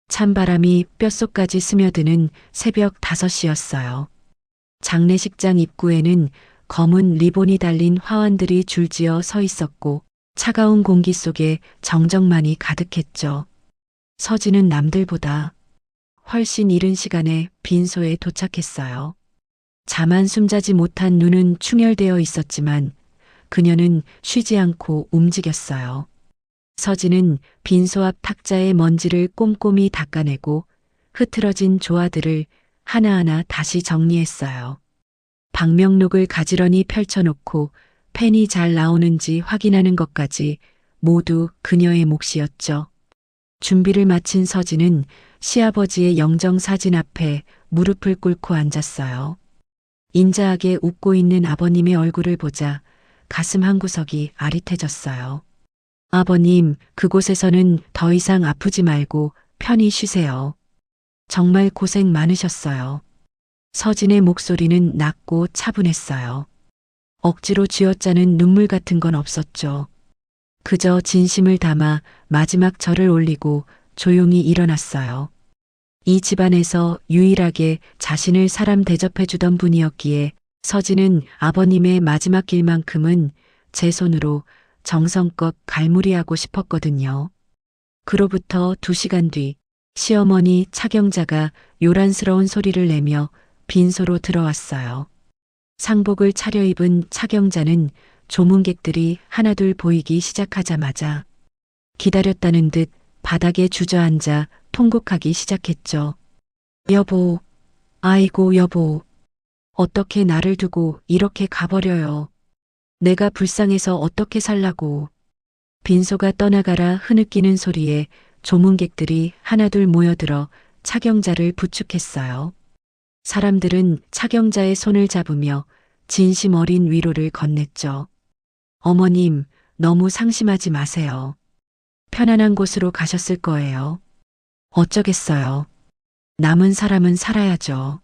찬바람이 뼛속까지 스며드는 새벽 5시였어요. 장례식장 입구에는 검은 리본이 달린 화환들이 줄지어 서 있었고 차가운 공기 속에 정적만이 가득했죠. 서진은 남들보다 훨씬 이른 시간에 빈소에 도착했어요. 잠 한숨 자지 못한 눈은 충혈되어 있었지만 그녀는 쉬지 않고 움직였어요. 서진은 빈소 앞 탁자의 먼지를 꼼꼼히 닦아내고 흐트러진 조화들을 하나하나 다시 정리했어요. 방명록을 가지런히 펼쳐놓고 펜이 잘 나오는지 확인하는 것까지 모두 그녀의 몫이었죠. 준비를 마친 서진은 시아버지의 영정사진 앞에 무릎을 꿇고 앉았어요. 인자하게 웃고 있는 아버님의 얼굴을 보자 가슴 한구석이 아릿해졌어요. 아버님, 그곳에서는 더 이상 아프지 말고 편히 쉬세요. 정말 고생 많으셨어요. 서진의 목소리는 낮고 차분했어요. 억지로 쥐어짜는 눈물 같은 건 없었죠. 그저 진심을 담아 마지막 절을 올리고 조용히 일어났어요. 이 집안에서 유일하게 자신을 사람 대접해주던 분이었기에 서진은 아버님의 마지막 길만큼은 제 손으로 정성껏 갈무리하고 싶었거든요. 그로부터 2시간 뒤 시어머니 차경자가 요란스러운 소리를 내며 빈소로 들어왔어요. 상복을 차려입은 차경자는 조문객들이 하나둘 보이기 시작하자마자 기다렸다는 듯 바닥에 주저앉아 통곡하기 시작했죠. 여보, 아이고 여보, 어떻게 나를 두고 이렇게 가버려요. 내가 불쌍해서 어떻게 살라고. 빈소가 떠나가라 흐느끼는 소리에 조문객들이 하나둘 모여들어 차경자를 부축했어요. 사람들은 차경자의 손을 잡으며 진심 어린 위로를 건넸죠. 어머님, 너무 상심하지 마세요. 편안한 곳으로 가셨을 거예요. 어쩌겠어요. 남은 사람은 살아야죠.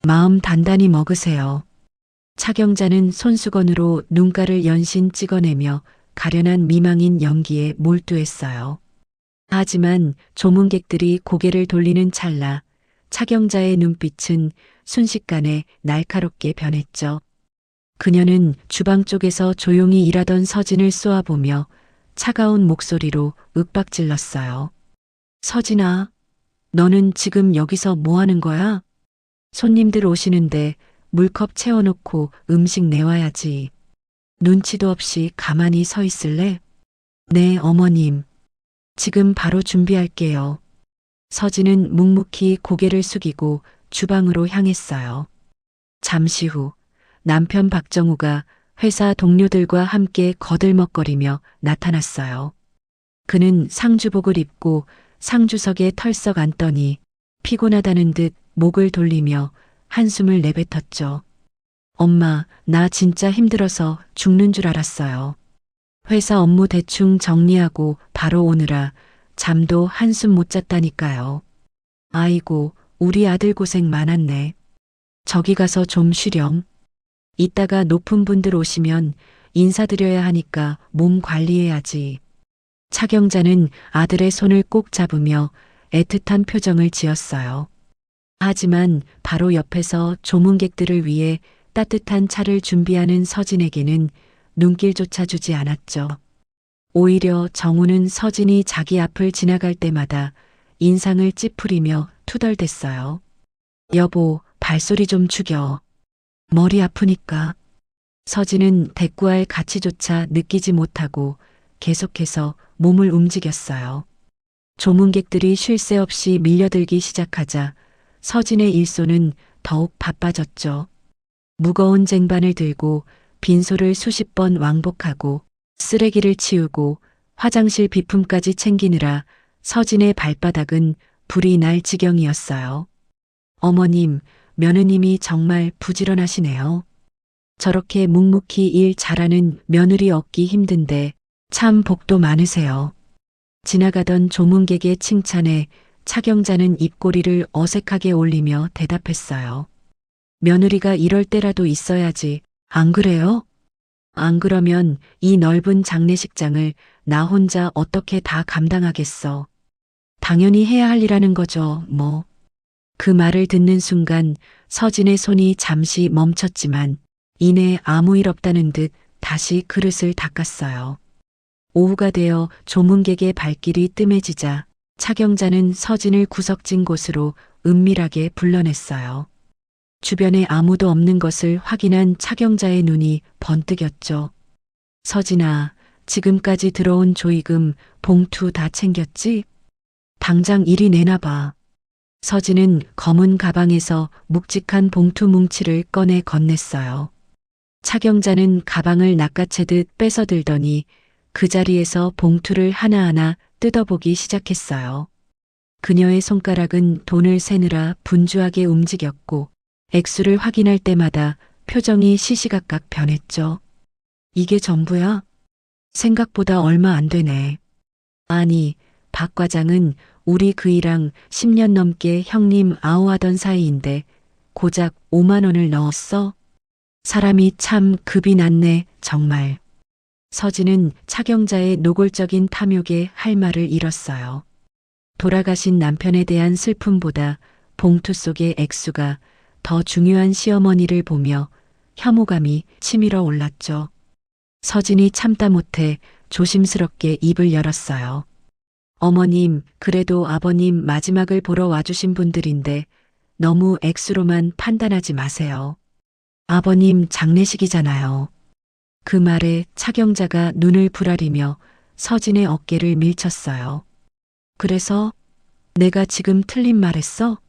마음 단단히 먹으세요. 차경자는 손수건으로 눈가를 연신 찍어내며 가련한 미망인 연기에 몰두했어요. 하지만 조문객들이 고개를 돌리는 찰나 차경자의 눈빛은 순식간에 날카롭게 변했죠. 그녀는 주방 쪽에서 조용히 일하던 서진을 쏘아보며 차가운 목소리로 윽박질렀어요. 서진아, 너는 지금 여기서 뭐 하는 거야? 손님들 오시는데 물컵 채워놓고 음식 내와야지. 눈치도 없이 가만히 서 있을래? 네, 어머님. 지금 바로 준비할게요. 서진은 묵묵히 고개를 숙이고 주방으로 향했어요. 잠시 후 남편 박정우가 회사 동료들과 함께 거들먹거리며 나타났어요. 그는 상주복을 입고 상주석에 털썩 앉더니 피곤하다는 듯 목을 돌리며 한숨을 내뱉었죠. 엄마, 나 진짜 힘들어서 죽는 줄 알았어요. 회사 업무 대충 정리하고 바로 오느라 잠도 한숨 못 잤다니까요. 아이고, 우리 아들 고생 많았네. 저기 가서 좀 쉬렴. 이따가 높은 분들 오시면 인사드려야 하니까 몸 관리해야지. 차경자는 아들의 손을 꼭 잡으며 애틋한 표정을 지었어요. 하지만 바로 옆에서 조문객들을 위해 따뜻한 차를 준비하는 서진에게는 눈길조차 주지 않았죠. 오히려 정우는 서진이 자기 앞을 지나갈 때마다 인상을 찌푸리며 투덜댔어요. 여보, 발소리 좀 죽여. 머리 아프니까. 서진은 대꾸할 가치조차 느끼지 못하고 계속해서 몸을 움직였어요. 조문객들이 쉴 새 없이 밀려들기 시작하자 서진의 일손은 더욱 바빠졌죠. 무거운 쟁반을 들고 빈소를 수십 번 왕복하고 쓰레기를 치우고 화장실 비품까지 챙기느라 서진의 발바닥은 불이 날 지경이었어요. 어머님, 며느님이 정말 부지런하시네요. 저렇게 묵묵히 일 잘하는 며느리 얻기 힘든데 참 복도 많으세요. 지나가던 조문객의 칭찬에 차경자는 입꼬리를 어색하게 올리며 대답했어요. 며느리가 이럴 때라도 있어야지, 안 그래요? 안 그러면 이 넓은 장례식장을 나 혼자 어떻게 다 감당하겠어. 당연히 해야 할 일하는 거죠, 뭐. 그 말을 듣는 순간 서진의 손이 잠시 멈췄지만 이내 아무 일 없다는 듯 다시 그릇을 닦았어요. 오후가 되어 조문객의 발길이 뜸해지자 차경자는 서진을 구석진 곳으로 은밀하게 불러냈어요. 주변에 아무도 없는 것을 확인한 차경자의 눈이 번뜩였죠. 서진아, 지금까지 들어온 조의금 봉투 다 챙겼지? 당장 이리 내놔봐. 서진은 검은 가방에서 묵직한 봉투 뭉치를 꺼내 건넸어요. 차경자는 가방을 낚아채듯 뺏어들더니 그 자리에서 봉투를 하나하나 뜯어보기 시작했어요. 그녀의 손가락은 돈을 세느라 분주하게 움직였고 액수를 확인할 때마다 표정이 시시각각 변했죠. 이게 전부야? 생각보다 얼마 안 되네. 아니, 박 과장은 우리 그이랑 10년 넘게 형님 아우하던 사이인데 고작 5만 원을 넣었어? 사람이 참 급이 났네, 정말. 서진은 차경자의 노골적인 탐욕에 할 말을 잃었어요. 돌아가신 남편에 대한 슬픔보다 봉투 속의 액수가 더 중요한 시어머니를 보며 혐오감이 치밀어 올랐죠. 서진이 참다 못해 조심스럽게 입을 열었어요. 어머님, 그래도 아버님 마지막을 보러 와주신 분들인데 너무 액수로만 판단하지 마세요. 아버님 장례식이잖아요. 그 말에 차경자가 눈을 부라리며 서진의 어깨를 밀쳤어요. 그래서 내가 지금 틀린 말했어?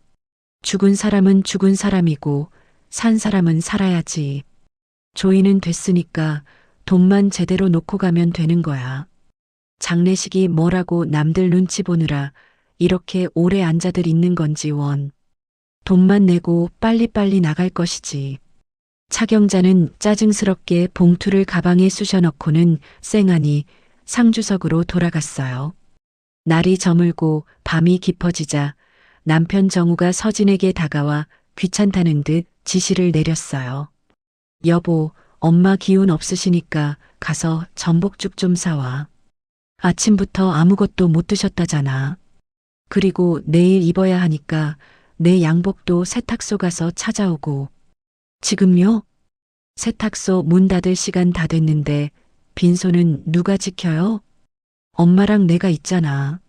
죽은 사람은 죽은 사람이고 산 사람은 살아야지. 조이는 됐으니까 돈만 제대로 놓고 가면 되는 거야. 장례식이 뭐라고 남들 눈치 보느라 이렇게 오래 앉아들 있는 건지 원. 돈만 내고 빨리빨리 나갈 것이지. 차경자는 짜증스럽게 봉투를 가방에 쑤셔넣고는 쌩하니 상주석으로 돌아갔어요. 날이 저물고 밤이 깊어지자 남편 정우가 서진에게 다가와 귀찮다는 듯 지시를 내렸어요. 여보, 엄마 기운 없으시니까 가서 전복죽 좀 사와. 아침부터 아무것도 못 드셨다잖아. 그리고 내일 입어야 하니까 내 양복도 세탁소 가서 찾아오고. 지금요? 세탁소 문 닫을 시간 다 됐는데 빈소는 누가 지켜요? 엄마랑 내가 있잖아.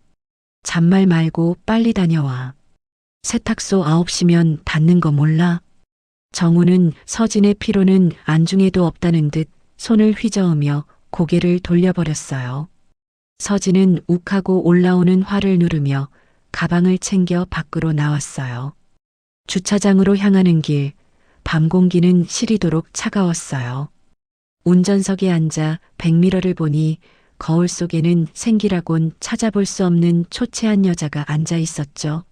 잔말 말고 빨리 다녀와. 세탁소 9시면 닫는 거 몰라? 정우는 서진의 피로는 안중에도 없다는 듯 손을 휘저으며 고개를 돌려버렸어요. 서진은 욱하고 올라오는 화를 누르며 가방을 챙겨 밖으로 나왔어요. 주차장으로 향하는 길, 밤 공기는 시리도록 차가웠어요. 운전석에 앉아 백미러를 보니 거울 속에는 생기라곤 찾아볼 수 없는 초췌한 여자가 앉아 있었죠.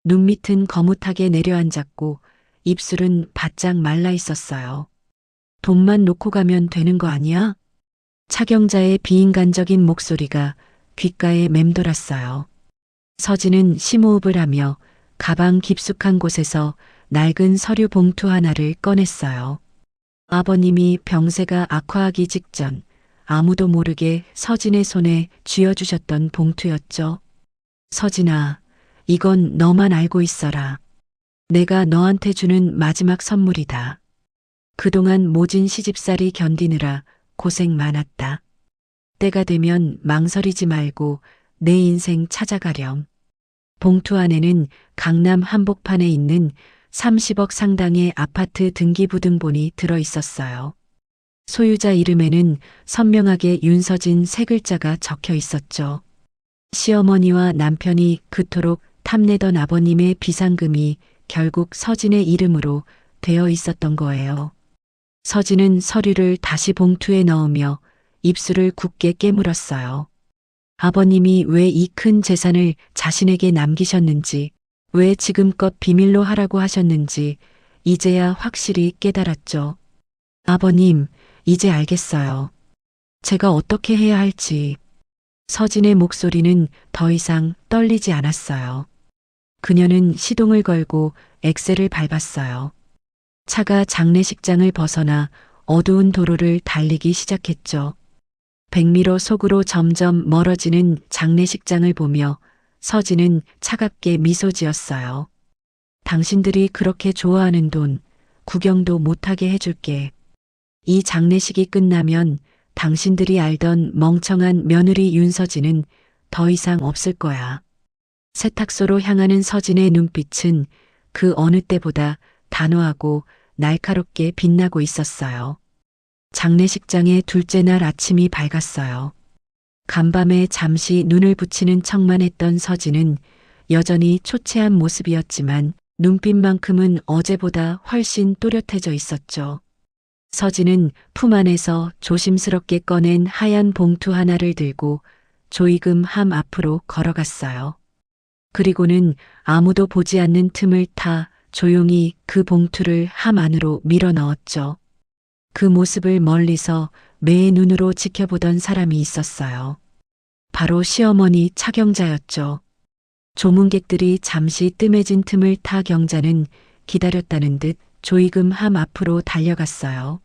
눈밑은 거뭇하게 내려앉았고 입술은 바짝 말라 있었어요. 돈만 놓고 가면 되는 거 아니야? 차경자의 비인간적인 목소리가 귓가에 맴돌았어요. 서진은 심호흡을 하며 가방 깊숙한 곳에서 낡은 서류 봉투 하나를 꺼냈어요. 아버님이 병세가 악화하기 직전 아무도 모르게 서진의 손에 쥐어주셨던 봉투였죠. 서진아, 이건 너만 알고 있어라. 내가 너한테 주는 마지막 선물이다. 그동안 모진 시집살이 견디느라 고생 많았다. 때가 되면 망설이지 말고 내 인생 찾아가렴. 봉투 안에는 강남 한복판에 있는 30억 상당의 아파트 등기부등본이 들어 있었어요. 소유자 이름에는 선명하게 윤서진 세 글자가 적혀 있었죠. 시어머니와 남편이 그토록 탐내던 아버님의 비상금이 결국 서진의 이름으로 되어 있었던 거예요. 서진은 서류를 다시 봉투에 넣으며 입술을 굳게 깨물었어요. 아버님이 왜 이 큰 재산을 자신에게 남기셨는지, 왜 지금껏 비밀로 하라고 하셨는지 이제야 확실히 깨달았죠. 아버님, 이제 알겠어요. 제가 어떻게 해야 할지. 서진의 목소리는 더 이상 떨리지 않았어요. 그녀는 시동을 걸고 엑셀을 밟았어요. 차가 장례식장을 벗어나 어두운 도로를 달리기 시작했죠. 백미러 속으로 점점 멀어지는 장례식장을 보며 서진은 차갑게 미소 지었어요. 당신들이 그렇게 좋아하는 돈, 구경도 못하게 해줄게. 이 장례식이 끝나면 당신들이 알던 멍청한 며느리 윤서진은 더 이상 없을 거야. 세탁소로 향하는 서진의 눈빛은 그 어느 때보다 단호하고 날카롭게 빛나고 있었어요. 장례식장의 둘째 날 아침이 밝았어요. 간밤에 잠시 눈을 붙이는 척만 했던 서진은 여전히 초췌한 모습이었지만 눈빛만큼은 어제보다 훨씬 또렷해져 있었죠. 서진은 품 안에서 조심스럽게 꺼낸 하얀 봉투 하나를 들고 조이금 함 앞으로 걸어갔어요. 그리고는 아무도 보지 않는 틈을 타 조용히 그 봉투를 함 안으로 밀어 넣었죠. 그 모습을 멀리서 매의 눈으로 지켜보던 사람이 있었어요. 바로 시어머니 차경자였죠. 조문객들이 잠시 뜸해진 틈을 타 경자는 기다렸다는 듯 조이금 함 앞으로 달려갔어요.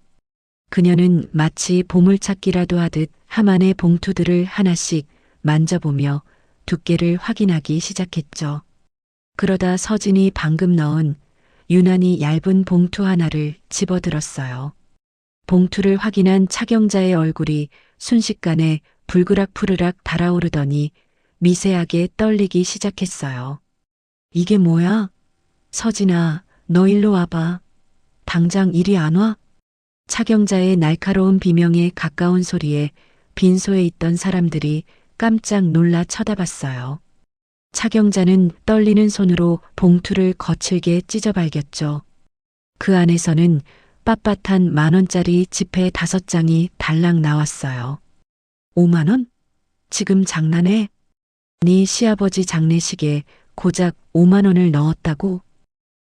그녀는 마치 보물찾기라도 하듯 함 안의 봉투들을 하나씩 만져보며 두께를 확인하기 시작했죠. 그러다 서진이 방금 넣은 유난히 얇은 봉투 하나를 집어들었어요. 봉투를 확인한 차경자의 얼굴이 순식간에 불그락푸르락 달아오르더니 미세하게 떨리기 시작했어요. 이게 뭐야? 서진아, 너 일로 와봐. 당장 이리 안 와? 차경자의 날카로운 비명에 가까운 소리에 빈소에 있던 사람들이 깜짝 놀라 쳐다봤어요. 차경자는 떨리는 손으로 봉투를 거칠게 찢어발겼죠. 그 안에서는 빳빳한 10,000원짜리 지폐 5장이 달랑 나왔어요. 5만 원? 지금 장난해? 네 시아버지 장례식에 고작 5만 원을 넣었다고?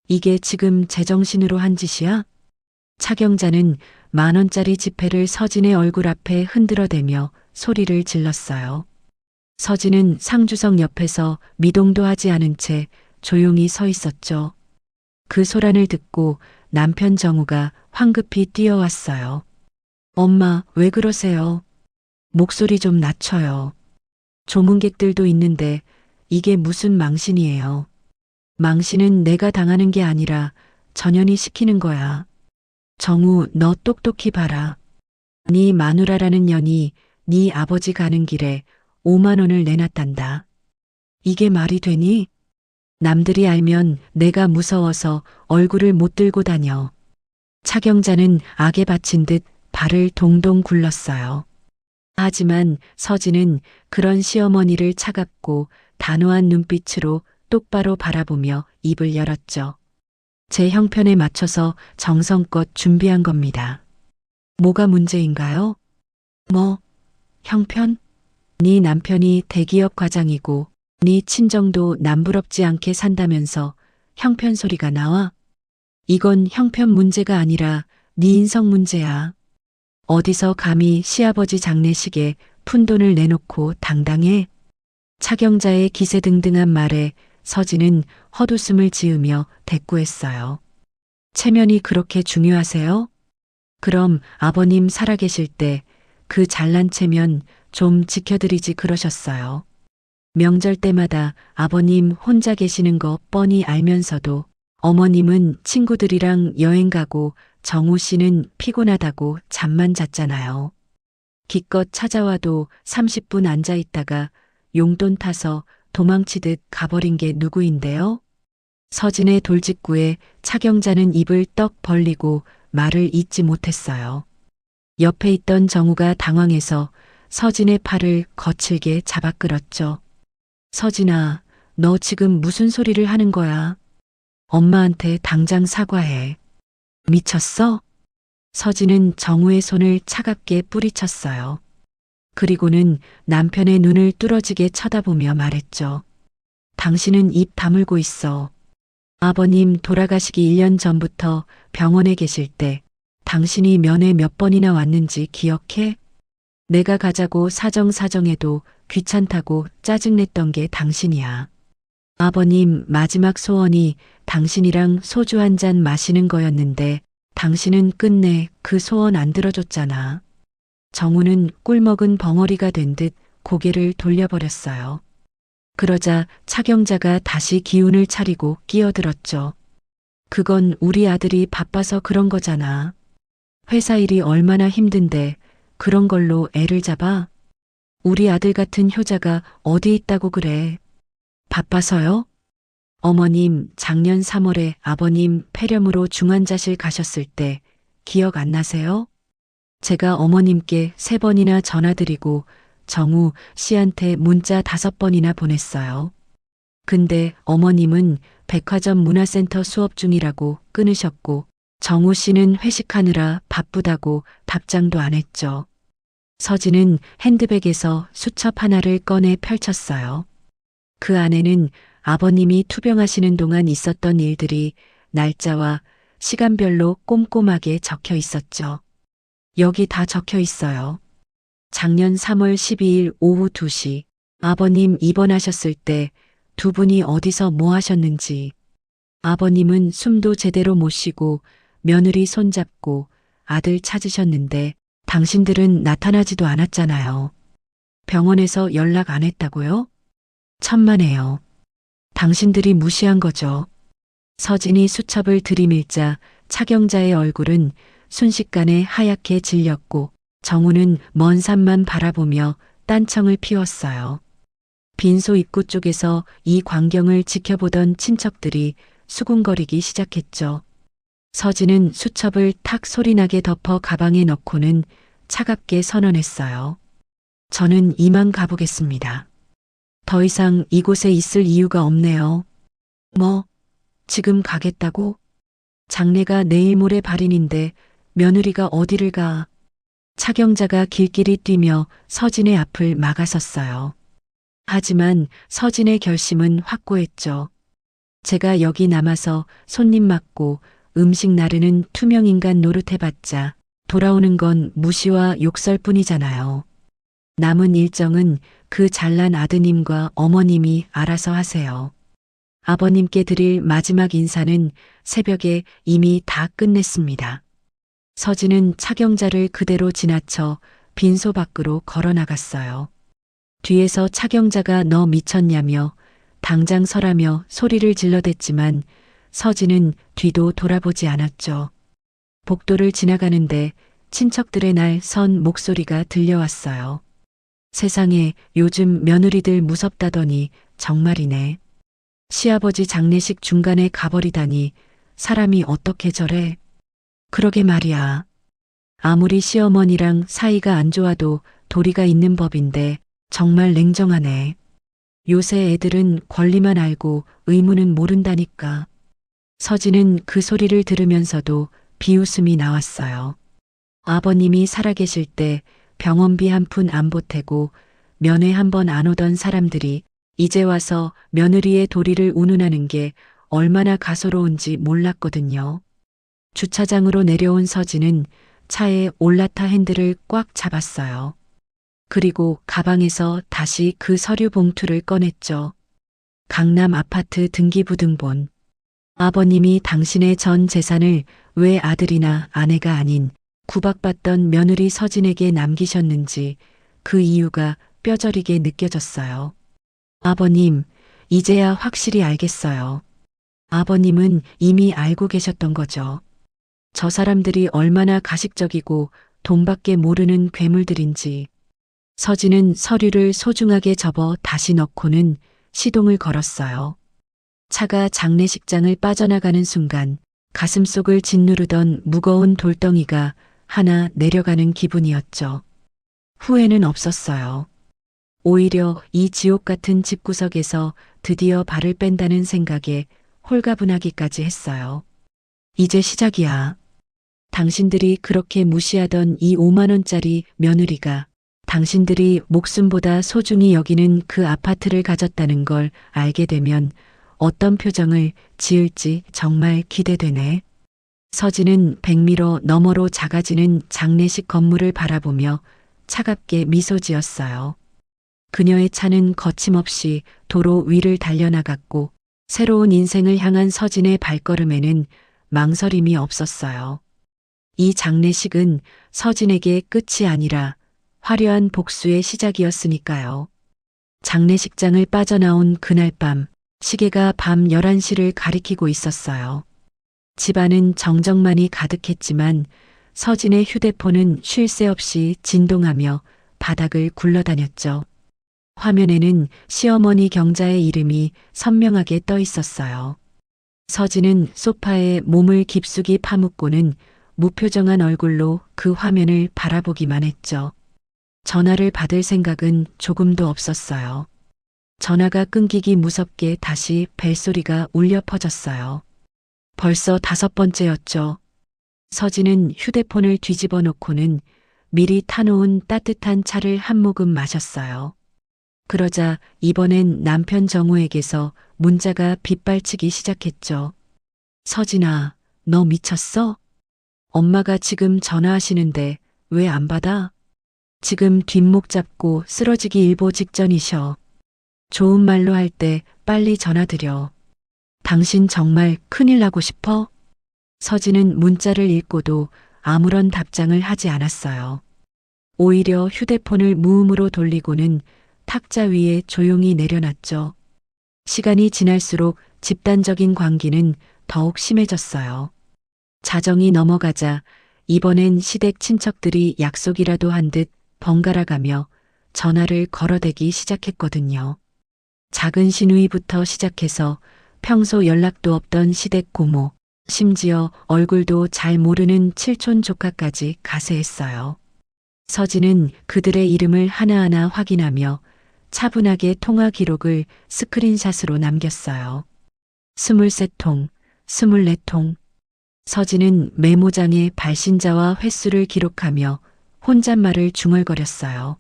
이게 지금 제정신으로 한 짓이야? 차경자는 10,000원짜리 지폐를 서진의 얼굴 앞에 흔들어대며 소리를 질렀어요. 서진은 상주석 옆에서 미동도 하지 않은 채 조용히 서 있었죠. 그 소란을 듣고 남편 정우가 황급히 뛰어왔어요. 엄마, 왜 그러세요? 목소리 좀 낮춰요. 조문객들도 있는데 이게 무슨 망신이에요. 망신은 내가 당하는 게 아니라 전현이 시키는 거야. 정우, 너 똑똑히 봐라. 네 마누라라는 년이 네 아버지 가는 길에 5만 원을 내놨단다. 이게 말이 되니? 남들이 알면 내가 무서워서 얼굴을 못 들고 다녀. 차경자는 악에 바친 듯 발을 동동 굴렀어요. 하지만 서진은 그런 시어머니를 차갑고 단호한 눈빛으로 똑바로 바라보며 입을 열었죠. 제 형편에 맞춰서 정성껏 준비한 겁니다. 뭐가 문제인가요? 뭐, 형편? 네 남편이 대기업 과장이고 네 친정도 남부럽지 않게 산다면서 형편 소리가 나와? 이건 형편 문제가 아니라 네 인성 문제야. 어디서 감히 시아버지 장례식에 푼돈을 내놓고 당당해? 차경자의 기세등등한 말에 서진은 헛웃음을 지으며 대꾸했어요. 체면이 그렇게 중요하세요? 그럼 아버님 살아계실 때 그 잘난 체면 좀 지켜드리지 그러셨어요. 명절 때마다 아버님 혼자 계시는 거 뻔히 알면서도 어머님은 친구들이랑 여행 가고 정우 씨는 피곤하다고 잠만 잤잖아요. 기껏 찾아와도 30분 앉아 있다가 용돈 타서 도망치듯 가버린 게 누구인데요? 서진의 돌직구에 차경자는 입을 떡 벌리고 말을 잇지 못했어요. 옆에 있던 정우가 당황해서 서진의 팔을 거칠게 잡아 끌었죠. 서진아, 너 지금 무슨 소리를 하는 거야? 엄마한테 당장 사과해. 미쳤어? 서진은 정우의 손을 차갑게 뿌리쳤어요. 그리고는 남편의 눈을 뚫어지게 쳐다보며 말했죠. 당신은 입 다물고 있어. 아버님 돌아가시기 1년 전부터 병원에 계실 때 당신이 면회 몇 번이나 왔는지 기억해? 내가 가자고 사정사정해도 귀찮다고 짜증냈던 게 당신이야. 아버님 마지막 소원이 당신이랑 소주 한 잔 마시는 거였는데 당신은 끝내 그 소원 안 들어줬잖아. 정우는 꿀먹은 벙어리가 된 듯 고개를 돌려버렸어요. 그러자 차경자가 다시 기운을 차리고 끼어들었죠. 그건 우리 아들이 바빠서 그런 거잖아. 회사 일이 얼마나 힘든데 그런 걸로 애를 잡아? 우리 아들 같은 효자가 어디 있다고 그래. 바빠서요? 어머님, 작년 3월에 아버님 폐렴으로 중환자실 가셨을 때 기억 안 나세요? 제가 어머님께 3번이나 전화드리고 정우 씨한테 문자 5번이나 보냈어요. 근데 어머님은 백화점 문화센터 수업 중이라고 끊으셨고 정우 씨는 회식하느라 바쁘다고 답장도 안 했죠. 서진은 핸드백에서 수첩 하나를 꺼내 펼쳤어요. 그 안에는 아버님이 투병하시는 동안 있었던 일들이 날짜와 시간별로 꼼꼼하게 적혀 있었죠. 여기 다 적혀 있어요. 작년 3월 12일 오후 2시 아버님 입원하셨을 때 두 분이 어디서 뭐 하셨는지, 아버님은 숨도 제대로 못 쉬고 며느리 손잡고 아들 찾으셨는데 당신들은 나타나지도 않았잖아요. 병원에서 연락 안 했다고요? 천만에요. 당신들이 무시한 거죠. 서진이 수첩을 들이밀자 차경자의 얼굴은 순식간에 하얗게 질렸고 정우는 먼 산만 바라보며 딴청을 피웠어요. 빈소 입구 쪽에서 이 광경을 지켜보던 친척들이 수군거리기 시작했죠. 서진은 수첩을 탁 소리나게 덮어 가방에 넣고는 차갑게 선언했어요. 저는 이만 가보겠습니다. 더 이상 이곳에 있을 이유가 없네요. 뭐, 지금 가겠다고? 장례가 내일 모레 발인인데 며느리가 어디를 가? 차경자가 길길이 뛰며 서진의 앞을 막아섰어요. 하지만 서진의 결심은 확고했죠. 제가 여기 남아서 손님 맞고 음식 나르는 투명인간 노릇해봤자 돌아오는 건 무시와 욕설뿐이잖아요. 남은 일정은 그 잘난 아드님과 어머님이 알아서 하세요. 아버님께 드릴 마지막 인사는 새벽에 이미 다 끝냈습니다. 서진은 차경자를 그대로 지나쳐 빈소 밖으로 걸어 나갔어요. 뒤에서 차경자가 너 미쳤냐며 당장 서라며 소리를 질러댔지만 서진은 뒤도 돌아보지 않았죠. 복도를 지나가는데 친척들의 날 선 목소리가 들려왔어요. 세상에 요즘 며느리들 무섭다더니 정말이네. 시아버지 장례식 중간에 가버리다니 사람이 어떻게 저래? 그러게 말이야. 아무리 시어머니랑 사이가 안 좋아도 도리가 있는 법인데 정말 냉정하네. 요새 애들은 권리만 알고 의무는 모른다니까. 서진은 그 소리를 들으면서도 비웃음이 나왔어요. 아버님이 살아계실 때 병원비 한 푼 안 보태고 면회 한 번 안 오던 사람들이 이제 와서 며느리의 도리를 운운하는 게 얼마나 가소로운지 몰랐거든요. 주차장으로 내려온 서진은 차에 올라타 핸들을 꽉 잡았어요. 그리고 가방에서 다시 그 서류 봉투를 꺼냈죠. 강남 아파트 등기부등본. 아버님이 당신의 전 재산을 왜 아들이나 아내가 아닌 구박받던 며느리 서진에게 남기셨는지 그 이유가 뼈저리게 느껴졌어요. 아버님, 이제야 확실히 알겠어요. 아버님은 이미 알고 계셨던 거죠. 저 사람들이 얼마나 가식적이고 돈밖에 모르는 괴물들인지. 서진은 서류를 소중하게 접어 다시 넣고는 시동을 걸었어요. 차가 장례식장을 빠져나가는 순간 가슴속을 짓누르던 무거운 돌덩이가 하나 내려가는 기분이었죠. 후회는 없었어요. 오히려 이 지옥 같은 집구석에서 드디어 발을 뺀다는 생각에 홀가분하기까지 했어요. 이제 시작이야. 당신들이 그렇게 무시하던 이 5만 원짜리 며느리가 당신들이 목숨보다 소중히 여기는 그 아파트를 가졌다는 걸 알게 되면 어떤 표정을 지을지 정말 기대되네. 서진은 백미러 너머로 작아지는 장례식 건물을 바라보며 차갑게 미소 지었어요. 그녀의 차는 거침없이 도로 위를 달려나갔고 새로운 인생을 향한 서진의 발걸음에는 망설임이 없었어요. 이 장례식은 서진에게 끝이 아니라 화려한 복수의 시작이었으니까요. 장례식장을 빠져나온 그날 밤, 시계가 밤 11시를 가리키고 있었어요. 집안은 정적만이 가득했지만 서진의 휴대폰은 쉴 새 없이 진동하며 바닥을 굴러다녔죠. 화면에는 시어머니 경자의 이름이 선명하게 떠 있었어요. 서진은 소파에 몸을 깊숙이 파묻고는 무표정한 얼굴로 그 화면을 바라보기만 했죠. 전화를 받을 생각은 조금도 없었어요. 전화가 끊기기 무섭게 다시 벨소리가 울려 퍼졌어요. 벌써 5번째였죠. 서진은 휴대폰을 뒤집어 놓고는 미리 타놓은 따뜻한 차를 한 모금 마셨어요. 그러자 이번엔 남편 정우에게서 문자가 빗발치기 시작했죠. 서진아, 너 미쳤어? 엄마가 지금 전화하시는데 왜 안 받아? 지금 뒷목 잡고 쓰러지기 일보 직전이셔. 좋은 말로 할 때 빨리 전화 드려. 당신 정말 큰일 나고 싶어? 서진은 문자를 읽고도 아무런 답장을 하지 않았어요. 오히려 휴대폰을 무음으로 돌리고는 탁자 위에 조용히 내려놨죠. 시간이 지날수록 집단적인 관계는 더욱 심해졌어요. 자정이 넘어가자 이번엔 시댁 친척들이 약속이라도 한 듯 번갈아가며 전화를 걸어대기 시작했거든요. 작은 시누이부터 시작해서 평소 연락도 없던 시댁 고모, 심지어 얼굴도 잘 모르는 칠촌 조카까지 가세했어요. 서진은 그들의 이름을 하나하나 확인하며 차분하게 통화 기록을 스크린샷으로 남겼어요. 23통, 24통. 서진은 메모장에 발신자와 횟수를 기록하며 혼잣말을 중얼거렸어요.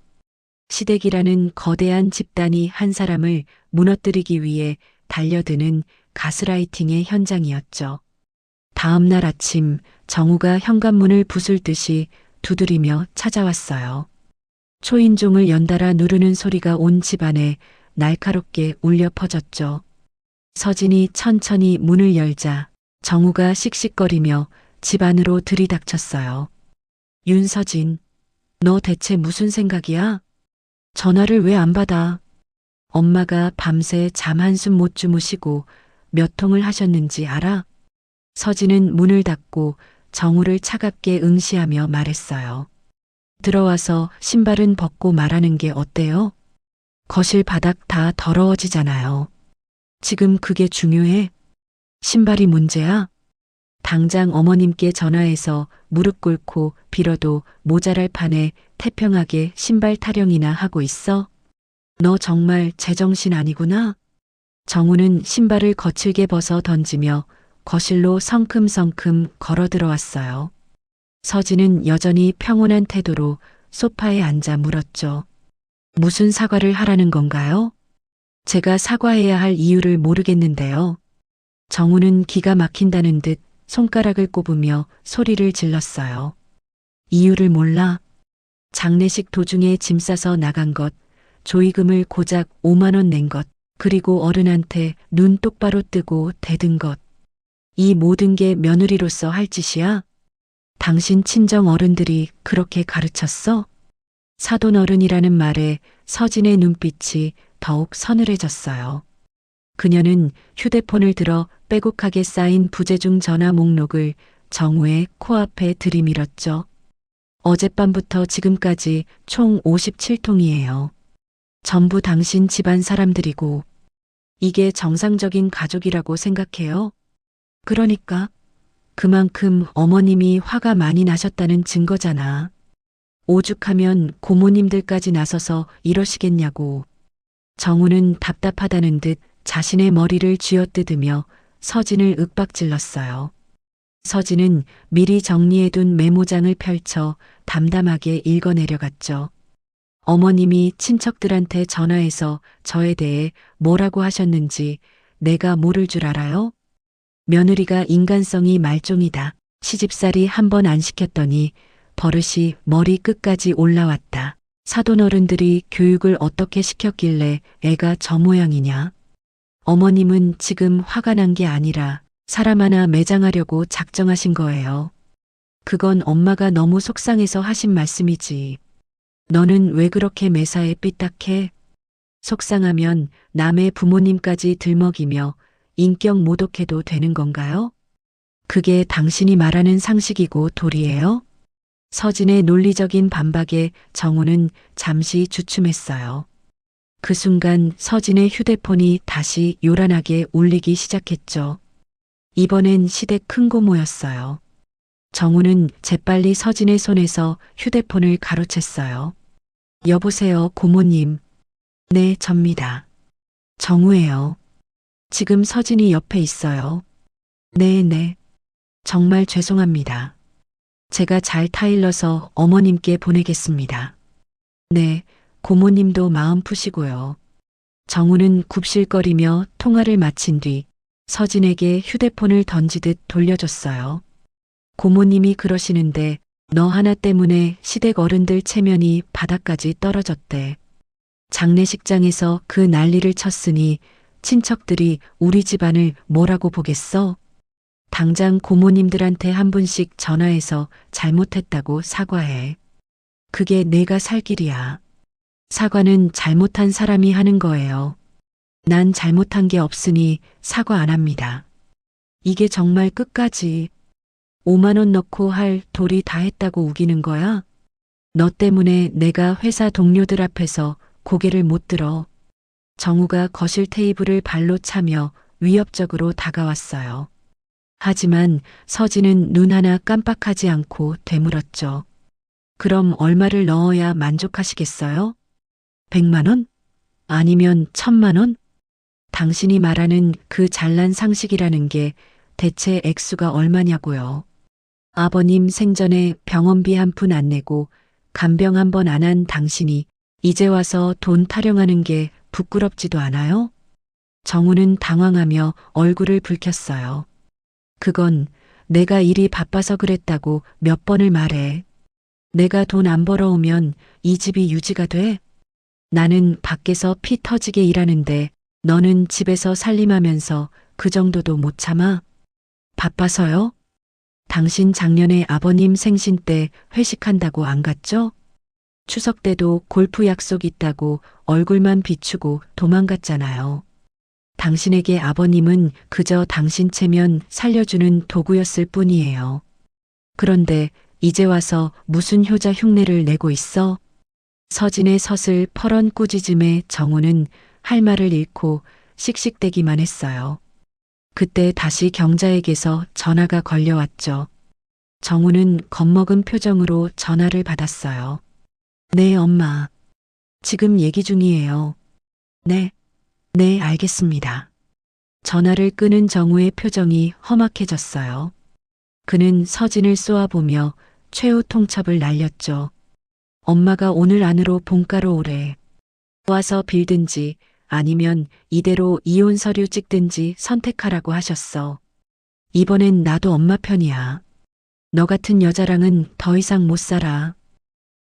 시댁이라는 거대한 집단이 한 사람을 무너뜨리기 위해 달려드는 가스라이팅의 현장이었죠. 다음 날 아침 정우가 현관문을 부술듯이 두드리며 찾아왔어요. 초인종을 연달아 누르는 소리가 온 집안에 날카롭게 울려 퍼졌죠. 서진이 천천히 문을 열자 정우가 씩씩거리며 집 안으로 들이닥쳤어요. 윤서진, 너 대체 무슨 생각이야? 전화를 왜 안 받아? 엄마가 밤새 잠 한숨 못 주무시고 몇 통을 하셨는지 알아? 서진은 문을 닫고 정우를 차갑게 응시하며 말했어요. 들어와서 신발은 벗고 말하는 게 어때요? 거실 바닥 다 더러워지잖아요. 지금 그게 중요해? 신발이 문제야? 당장 어머님께 전화해서 무릎 꿇고 빌어도 모자랄 판에 태평하게 신발 타령이나 하고 있어? 너 정말 제정신 아니구나? 정우는 신발을 거칠게 벗어 던지며 거실로 성큼성큼 걸어 들어왔어요. 서진은 여전히 평온한 태도로 소파에 앉아 물었죠. 무슨 사과를 하라는 건가요? 제가 사과해야 할 이유를 모르겠는데요. 정우는 기가 막힌다는 듯 손가락을 꼽으며 소리를 질렀어요. 이유를 몰라? 장례식 도중에 짐 싸서 나간 것, 조의금을 고작 5만 원 낸 것, 그리고 어른한테 눈 똑바로 뜨고 대든 것. 이 모든 게 며느리로서 할 짓이야? 당신 친정 어른들이 그렇게 가르쳤어? 사돈 어른이라는 말에 서진의 눈빛이 더욱 서늘해졌어요. 그녀는 휴대폰을 들어 빼곡하게 쌓인 부재중 전화 목록을 정우의 코앞에 들이밀었죠. 어젯밤부터 지금까지 총 57통이에요. 전부 당신 집안 사람들이고 이게 정상적인 가족이라고 생각해요? 그러니까 그만큼 어머님이 화가 많이 나셨다는 증거잖아. 오죽하면 고모님들까지 나서서 이러시겠냐고. 정우는 답답하다는 듯 자신의 머리를 쥐어뜯으며 서진을 윽박질렀어요. 서진은 미리 정리해둔 메모장을 펼쳐 담담하게 읽어내려갔죠. 어머님이 친척들한테 전화해서 저에 대해 뭐라고 하셨는지 내가 모를 줄 알아요? 며느리가 인간성이 말종이다. 시집살이 한 번 안 시켰더니 버릇이 머리 끝까지 올라왔다. 사돈 어른들이 교육을 어떻게 시켰길래 애가 저 모양이냐? 어머님은 지금 화가 난 게 아니라 사람 하나 매장하려고 작정하신 거예요. 그건 엄마가 너무 속상해서 하신 말씀이지. 너는 왜 그렇게 매사에 삐딱해? 속상하면 남의 부모님까지 들먹이며 인격 모독해도 되는 건가요? 그게 당신이 말하는 상식이고 도리예요? 서진의 논리적인 반박에 정우는 잠시 주춤했어요. 그 순간 서진의 휴대폰이 다시 요란하게 울리기 시작했죠. 이번엔 시댁 큰 고모였어요. 정우는 재빨리 서진의 손에서 휴대폰을 가로챘어요. 여보세요, 고모님. 네, 접니다. 정우예요. 지금 서진이 옆에 있어요. 네. 정말 죄송합니다. 제가 잘 타일러서 어머님께 보내겠습니다. 네, 고모님도 마음 푸시고요. 정우는 굽실거리며 통화를 마친 뒤 서진에게 휴대폰을 던지듯 돌려줬어요. 고모님이 그러시는데 너 하나 때문에 시댁 어른들 체면이 바닥까지 떨어졌대. 장례식장에서 그 난리를 쳤으니 친척들이 우리 집안을 뭐라고 보겠어? 당장 고모님들한테 한 분씩 전화해서 잘못했다고 사과해. 그게 내가 살 길이야. 사과는 잘못한 사람이 하는 거예요. 난 잘못한 게 없으니 사과 안 합니다. 이게 정말 끝까지 5만 원 넣고 할 도리 다 했다고 우기는 거야? 너 때문에 내가 회사 동료들 앞에서 고개를 못 들어. 정우가 거실 테이블을 발로 차며 위협적으로 다가왔어요. 하지만 서진은 눈 하나 깜빡하지 않고 되물었죠. 그럼 얼마를 넣어야 만족하시겠어요? 100만 원? 아니면 1000만 원? 당신이 말하는 그 잘난 상식이라는 게 대체 액수가 얼마냐고요. 아버님 생전에 병원비 한 푼 안 내고 간병 한 번 안 한 당신이 이제 와서 돈 타령하는 게 부끄럽지도 않아요? 정우는 당황하며 얼굴을 붉혔어요. 그건 내가 일이 바빠서 그랬다고 몇 번을 말해. 내가 돈 안 벌어오면 이 집이 유지가 돼? 나는 밖에서 피 터지게 일하는데 너는 집에서 살림하면서 그 정도도 못 참아? 바빠서요? 당신 작년에 아버님 생신 때 회식한다고 안 갔죠? 추석 때도 골프 약속 있다고 얼굴만 비추고 도망갔잖아요. 당신에게 아버님은 그저 당신 체면 살려주는 도구였을 뿐이에요. 그런데 이제 와서 무슨 효자 흉내를 내고 있어? 서진의 서슬 퍼런 꾸짖음에 정우는 할 말을 잃고 씩씩대기만 했어요. 그때 다시 경자에게서 전화가 걸려왔죠. 정우는 겁먹은 표정으로 전화를 받았어요. 네, 엄마. 지금 얘기 중이에요. 네, 알겠습니다. 전화를 끄는 정우의 표정이 험악해졌어요. 그는 서진을 쏘아보며 최후 통첩을 날렸죠. 엄마가 오늘 안으로 본가로 오래. 와서 빌든지 아니면 이대로 이혼 서류 찍든지 선택하라고 하셨어. 이번엔 나도 엄마 편이야. 너 같은 여자랑은 더 이상 못 살아.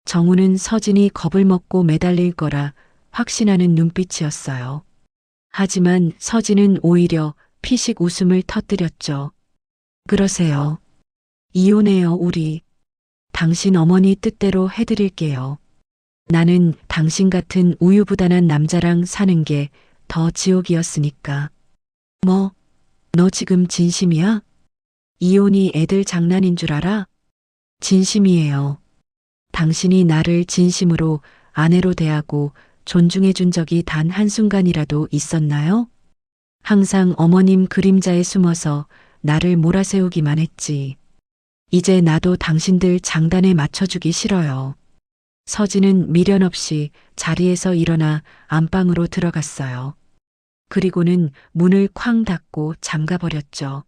정우는 서진이 겁을 먹고 매달릴 거라 확신하는 눈빛이었어요. 하지만 서진은 오히려 피식 웃음을 터뜨렸죠. 그러세요. 이혼해요, 우리. 당신 어머니 뜻대로 해드릴게요. 나는 당신 같은 우유부단한 남자랑 사는 게 더 지옥이었으니까. 뭐, 너 지금 진심이야? 이혼이 애들 장난인 줄 알아? 진심이에요. 당신이 나를 진심으로 아내로 대하고 존중해 준 적이 단 한순간이라도 있었나요? 항상 어머님 그림자에 숨어서 나를 몰아세우기만 했지. 이제 나도 당신들 장단에 맞춰주기 싫어요. 서진은 미련 없이 자리에서 일어나 안방으로 들어갔어요. 그리고는 문을 쾅 닫고 잠가버렸죠.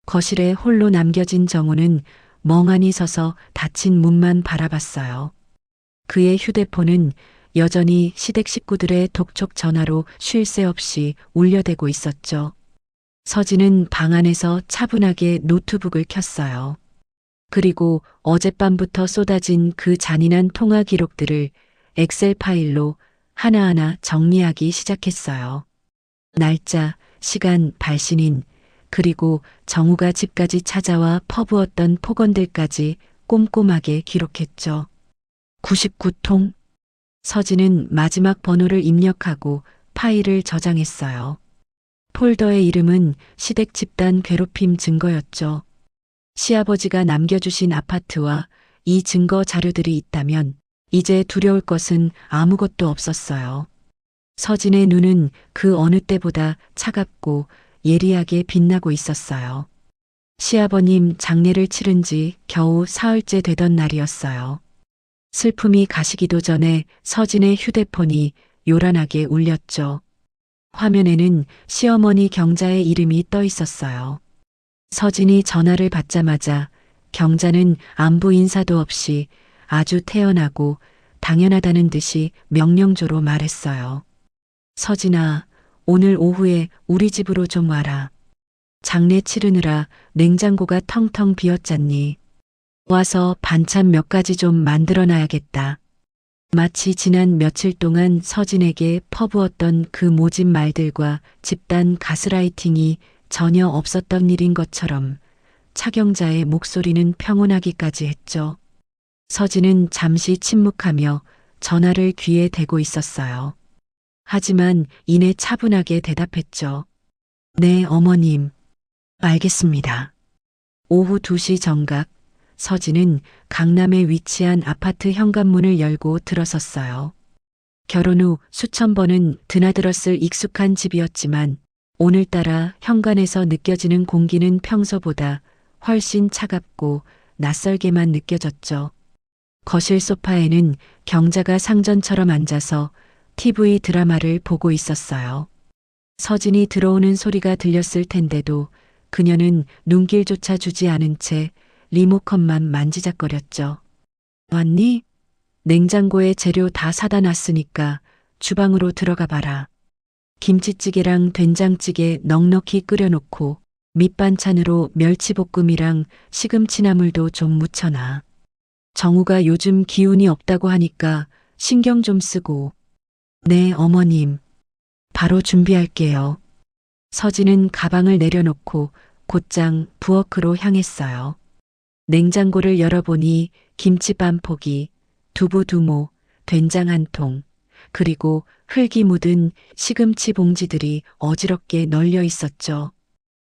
거실에 홀로 남겨진 정우는 멍하니 서서 닫힌 문만 바라봤어요. 그의 휴대폰은 여전히 시댁 식구들의 독촉 전화로 쉴 새 없이 울려대고 있었죠. 서진은 방 안에서 차분하게 노트북을 켰어요. 그리고 어젯밤부터 쏟아진 그 잔인한 통화 기록들을 엑셀 파일로 하나하나 정리하기 시작했어요. 날짜, 시간, 발신인, 그리고 정우가 집까지 찾아와 퍼부었던 폭언들까지 꼼꼼하게 기록했죠. 99통. 서진은 마지막 번호를 입력하고 파일을 저장했어요. 폴더의 이름은 시댁 집단 괴롭힘 증거였죠. 시아버지가 남겨주신 아파트와 이 증거 자료들이 있다면 이제 두려울 것은 아무것도 없었어요. 서진의 눈은 그 어느 때보다 차갑고 예리하게 빛나고 있었어요. 시아버님 장례를 치른 지 겨우 사흘째 되던 날이었어요. 슬픔이 가시기도 전에 서진의 휴대폰이 요란하게 울렸죠. 화면에는 시어머니 경자의 이름이 떠 있었어요. 서진이 전화를 받자마자 경자는 안부 인사도 없이 아주 태연하고 당연하다는 듯이 명령조로 말했어요. 서진아, 오늘 오후에 우리 집으로 좀 와라. 장례 치르느라 냉장고가 텅텅 비었잖니. 와서 반찬 몇 가지 좀 만들어 놔야겠다. 마치 지난 며칠 동안 서진에게 퍼부었던 그 모진 말들과 집단 가스라이팅이 전혀 없었던 일인 것처럼 차경자의 목소리는 평온하기까지 했죠. 서진은 잠시 침묵하며 전화를 귀에 대고 있었어요. 하지만 이내 차분하게 대답했죠. 네, 어머님. 알겠습니다. 오후 2시 정각, 서진은 강남에 위치한 아파트 현관문을 열고 들어섰어요. 결혼 후 수천 번은 드나들었을 익숙한 집이었지만 오늘따라 현관에서 느껴지는 공기는 평소보다 훨씬 차갑고 낯설게만 느껴졌죠. 거실 소파에는 경자가 상전처럼 앉아서 TV 드라마를 보고 있었어요. 서진이 들어오는 소리가 들렸을 텐데도 그녀는 눈길조차 주지 않은 채 리모컨만 만지작거렸죠. 왔니? 냉장고에 재료 다 사다 놨으니까 주방으로 들어가 봐라. 김치찌개랑 된장찌개 넉넉히 끓여놓고 밑반찬으로 멸치볶음이랑 시금치나물도 좀 무쳐놔. 정우가 요즘 기운이 없다고 하니까 신경 좀 쓰고. 네, 어머님. 바로 준비할게요. 서진은 가방을 내려놓고 곧장 부엌으로 향했어요. 냉장고를 열어보니 김치 반 포기, 두부 2모, 된장 1통, 그리고 흙이 묻은 시금치 봉지들이 어지럽게 널려 있었죠.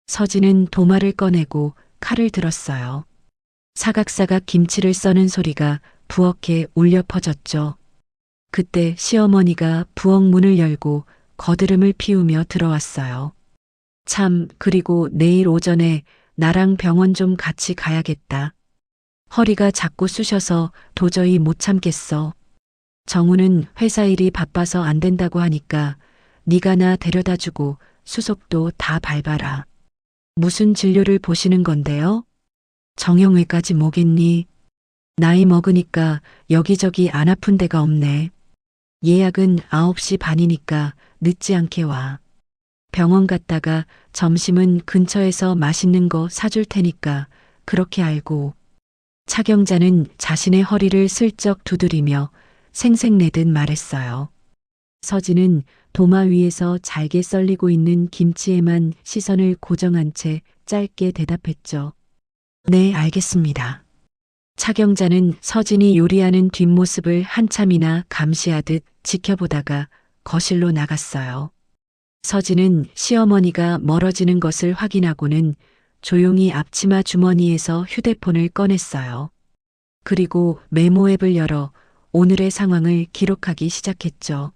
서진은 도마를 꺼내고 칼을 들었어요. 사각사각 김치를 써는 소리가 부엌에 울려 퍼졌죠. 그때 시어머니가 부엌 문을 열고 거드름을 피우며 들어왔어요. 참, 그리고 내일 오전에 나랑 병원 좀 같이 가야겠다. 허리가 자꾸 쑤셔서 도저히 못 참겠어. 정우는 회사 일이 바빠서 안 된다고 하니까 네가 나 데려다주고 수속도 다 밟아라. 무슨 진료를 보시는 건데요? 정형외까지 뭐겠니? 나이 먹으니까 여기저기 안 아픈 데가 없네. 예약은 9시 반이니까 늦지 않게 와. 병원 갔다가 점심은 근처에서 맛있는 거 사줄 테니까 그렇게 알고. 차경자는 자신의 허리를 슬쩍 두드리며 생색내듯 말했어요. 서진은 도마 위에서 잘게 썰리고 있는 김치에만 시선을 고정한 채 짧게 대답했죠. 네, 알겠습니다. 차경자는 서진이 요리하는 뒷모습을 한참이나 감시하듯 지켜보다가 거실로 나갔어요. 서진은 시어머니가 멀어지는 것을 확인하고는 조용히 앞치마 주머니에서 휴대폰을 꺼냈어요. 그리고 메모 앱을 열어 오늘의 상황을 기록하기 시작했죠.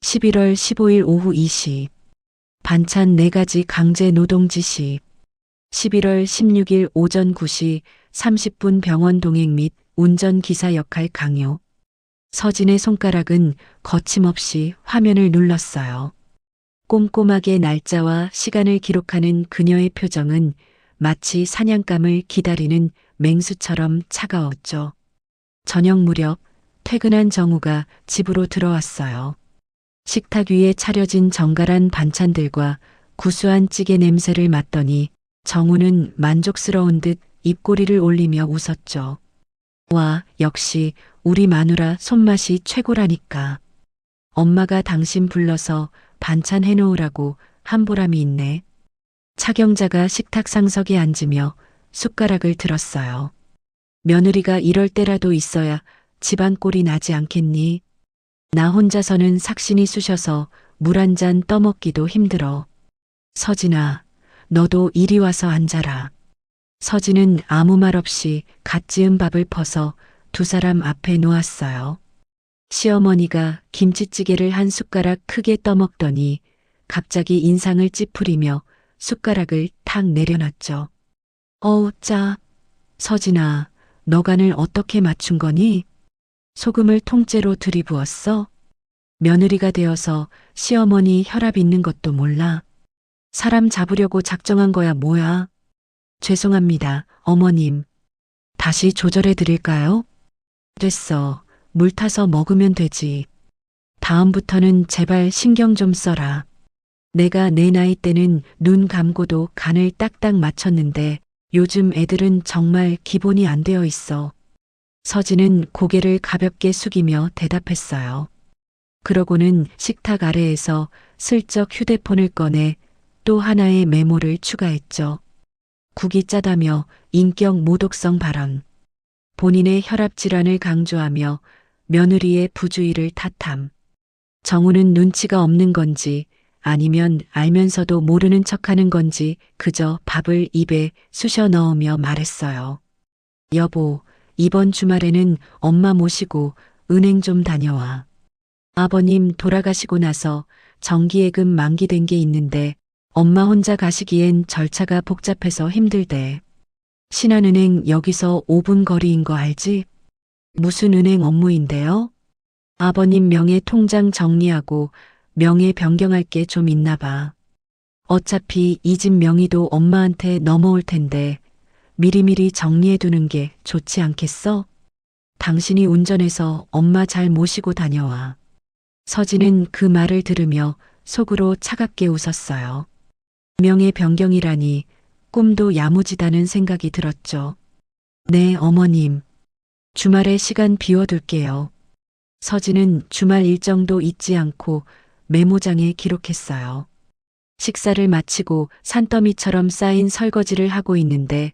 11월 15일 오후 2시. 반찬 4가지 강제 노동 지시. 11월 16일 오전 9시 30분 병원 동행 및 운전기사 역할 강요. 서진의 손가락은 거침없이 화면을 눌렀어요. 꼼꼼하게 날짜와 시간을 기록하는 그녀의 표정은 마치 사냥감을 기다리는 맹수처럼 차가웠죠. 저녁 무렵 퇴근한 정우가 집으로 들어왔어요. 식탁 위에 차려진 정갈한 반찬들과 구수한 찌개 냄새를 맡더니 정우는 만족스러운 듯 입꼬리를 올리며 웃었죠. 와, 역시 우리 마누라 손맛이 최고라니까. 엄마가 당신 불러서 반찬 해놓으라고 한 보람이 있네. 차경자가 식탁 상석에 앉으며 숟가락을 들었어요. 며느리가 이럴 때라도 있어야 집안 꼴이 나지 않겠니? 나 혼자서는 삭신이 쑤셔서 물 한 잔 떠먹기도 힘들어. 서진아, 너도 이리 와서 앉아라. 서진은 아무 말 없이 갓 지은 밥을 퍼서 두 사람 앞에 놓았어요. 시어머니가 김치찌개를 한 숟가락 크게 떠먹더니 갑자기 인상을 찌푸리며 숟가락을 탁 내려놨죠. 어우, 짜. 서진아, 너 간을 어떻게 맞춘 거니? 소금을 통째로 들이부었어? 며느리가 되어서 시어머니 혈압 있는 것도 몰라. 사람 잡으려고 작정한 거야 뭐야? 죄송합니다, 어머님. 다시 조절해 드릴까요? 됐어. 물 타서 먹으면 되지. 다음부터는 제발 신경 좀 써라. 내가 내 나이 때는 눈 감고도 간을 딱딱 맞췄는데 요즘 애들은 정말 기본이 안 되어 있어. 서진은 고개를 가볍게 숙이며 대답했어요. 그러고는 식탁 아래에서 슬쩍 휴대폰을 꺼내 또 하나의 메모를 추가했죠. 국이 짜다며 인격 모독성 발언. 본인의 혈압 질환을 강조하며 며느리의 부주의를 탓함. 정우는 눈치가 없는 건지 아니면 알면서도 모르는 척하는 건지 그저 밥을 입에 쑤셔 넣으며 말했어요. 여보, 이번 주말에는 엄마 모시고 은행 좀 다녀와. 아버님 돌아가시고 나서 정기예금 만기된 게 있는데 엄마 혼자 가시기엔 절차가 복잡해서 힘들대. 신한은행 여기서 5분 거리인 거 알지? 무슨 은행 업무인데요? 아버님 명의 통장 정리하고 명의 변경할 게 좀 있나 봐. 어차피 이 집 명의도 엄마한테 넘어올 텐데 미리미리 정리해 두는 게 좋지 않겠어? 당신이 운전해서 엄마 잘 모시고 다녀와. 서진은 그 말을 들으며 속으로 차갑게 웃었어요. 명예 변경이라니 꿈도 야무지다는 생각이 들었죠. 네, 어머님. 주말에 시간 비워둘게요. 서진은 주말 일정도 잊지 않고 메모장에 기록했어요. 식사를 마치고 산더미처럼 쌓인 설거지를 하고 있는데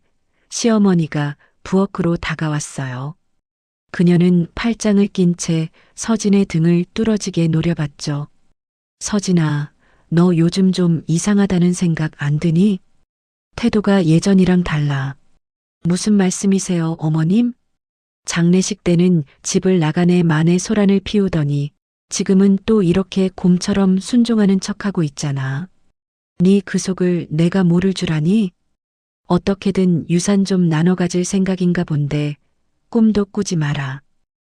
시어머니가 부엌으로 다가왔어요. 그녀는 팔짱을 낀 채 서진의 등을 뚫어지게 노려봤죠. 서진아, 너 요즘 좀 이상하다는 생각 안 드니? 태도가 예전이랑 달라. 무슨 말씀이세요, 어머님? 장례식 때는 집을 나가네 마네 소란을 피우더니 지금은 또 이렇게 곰처럼 순종하는 척하고 있잖아. 네 그 속을 내가 모를 줄 아니? 어떻게든 유산 좀 나눠 가질 생각인가 본데 꿈도 꾸지 마라.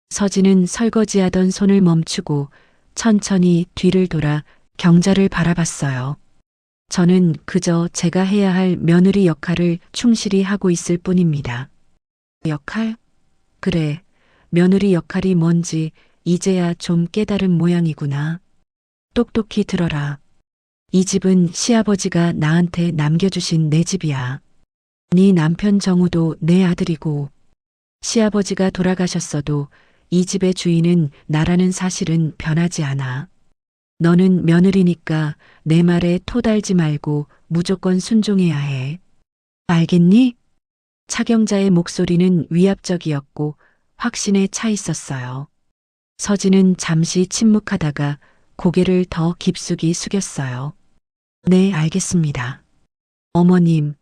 서진은 설거지하던 손을 멈추고 천천히 뒤를 돌아 경자를 바라봤어요. 저는 그저 제가 해야 할 며느리 역할을 충실히 하고 있을 뿐입니다. 역할? 그래, 며느리 역할이 뭔지 이제야 좀 깨달은 모양이구나. 똑똑히 들어라. 이 집은 시아버지가 나한테 남겨주신 내 집이야. 네 남편 정우도 내 아들이고 시아버지가 돌아가셨어도 이 집의 주인은 나라는 사실은 변하지 않아. 너는 며느리니까 내 말에 토달지 말고 무조건 순종해야 해. 알겠니? 차경자의 목소리는 위압적이었고 확신에 차 있었어요. 서진은 잠시 침묵하다가 고개를 더 깊숙이 숙였어요. 네, 알겠습니다. 어머님,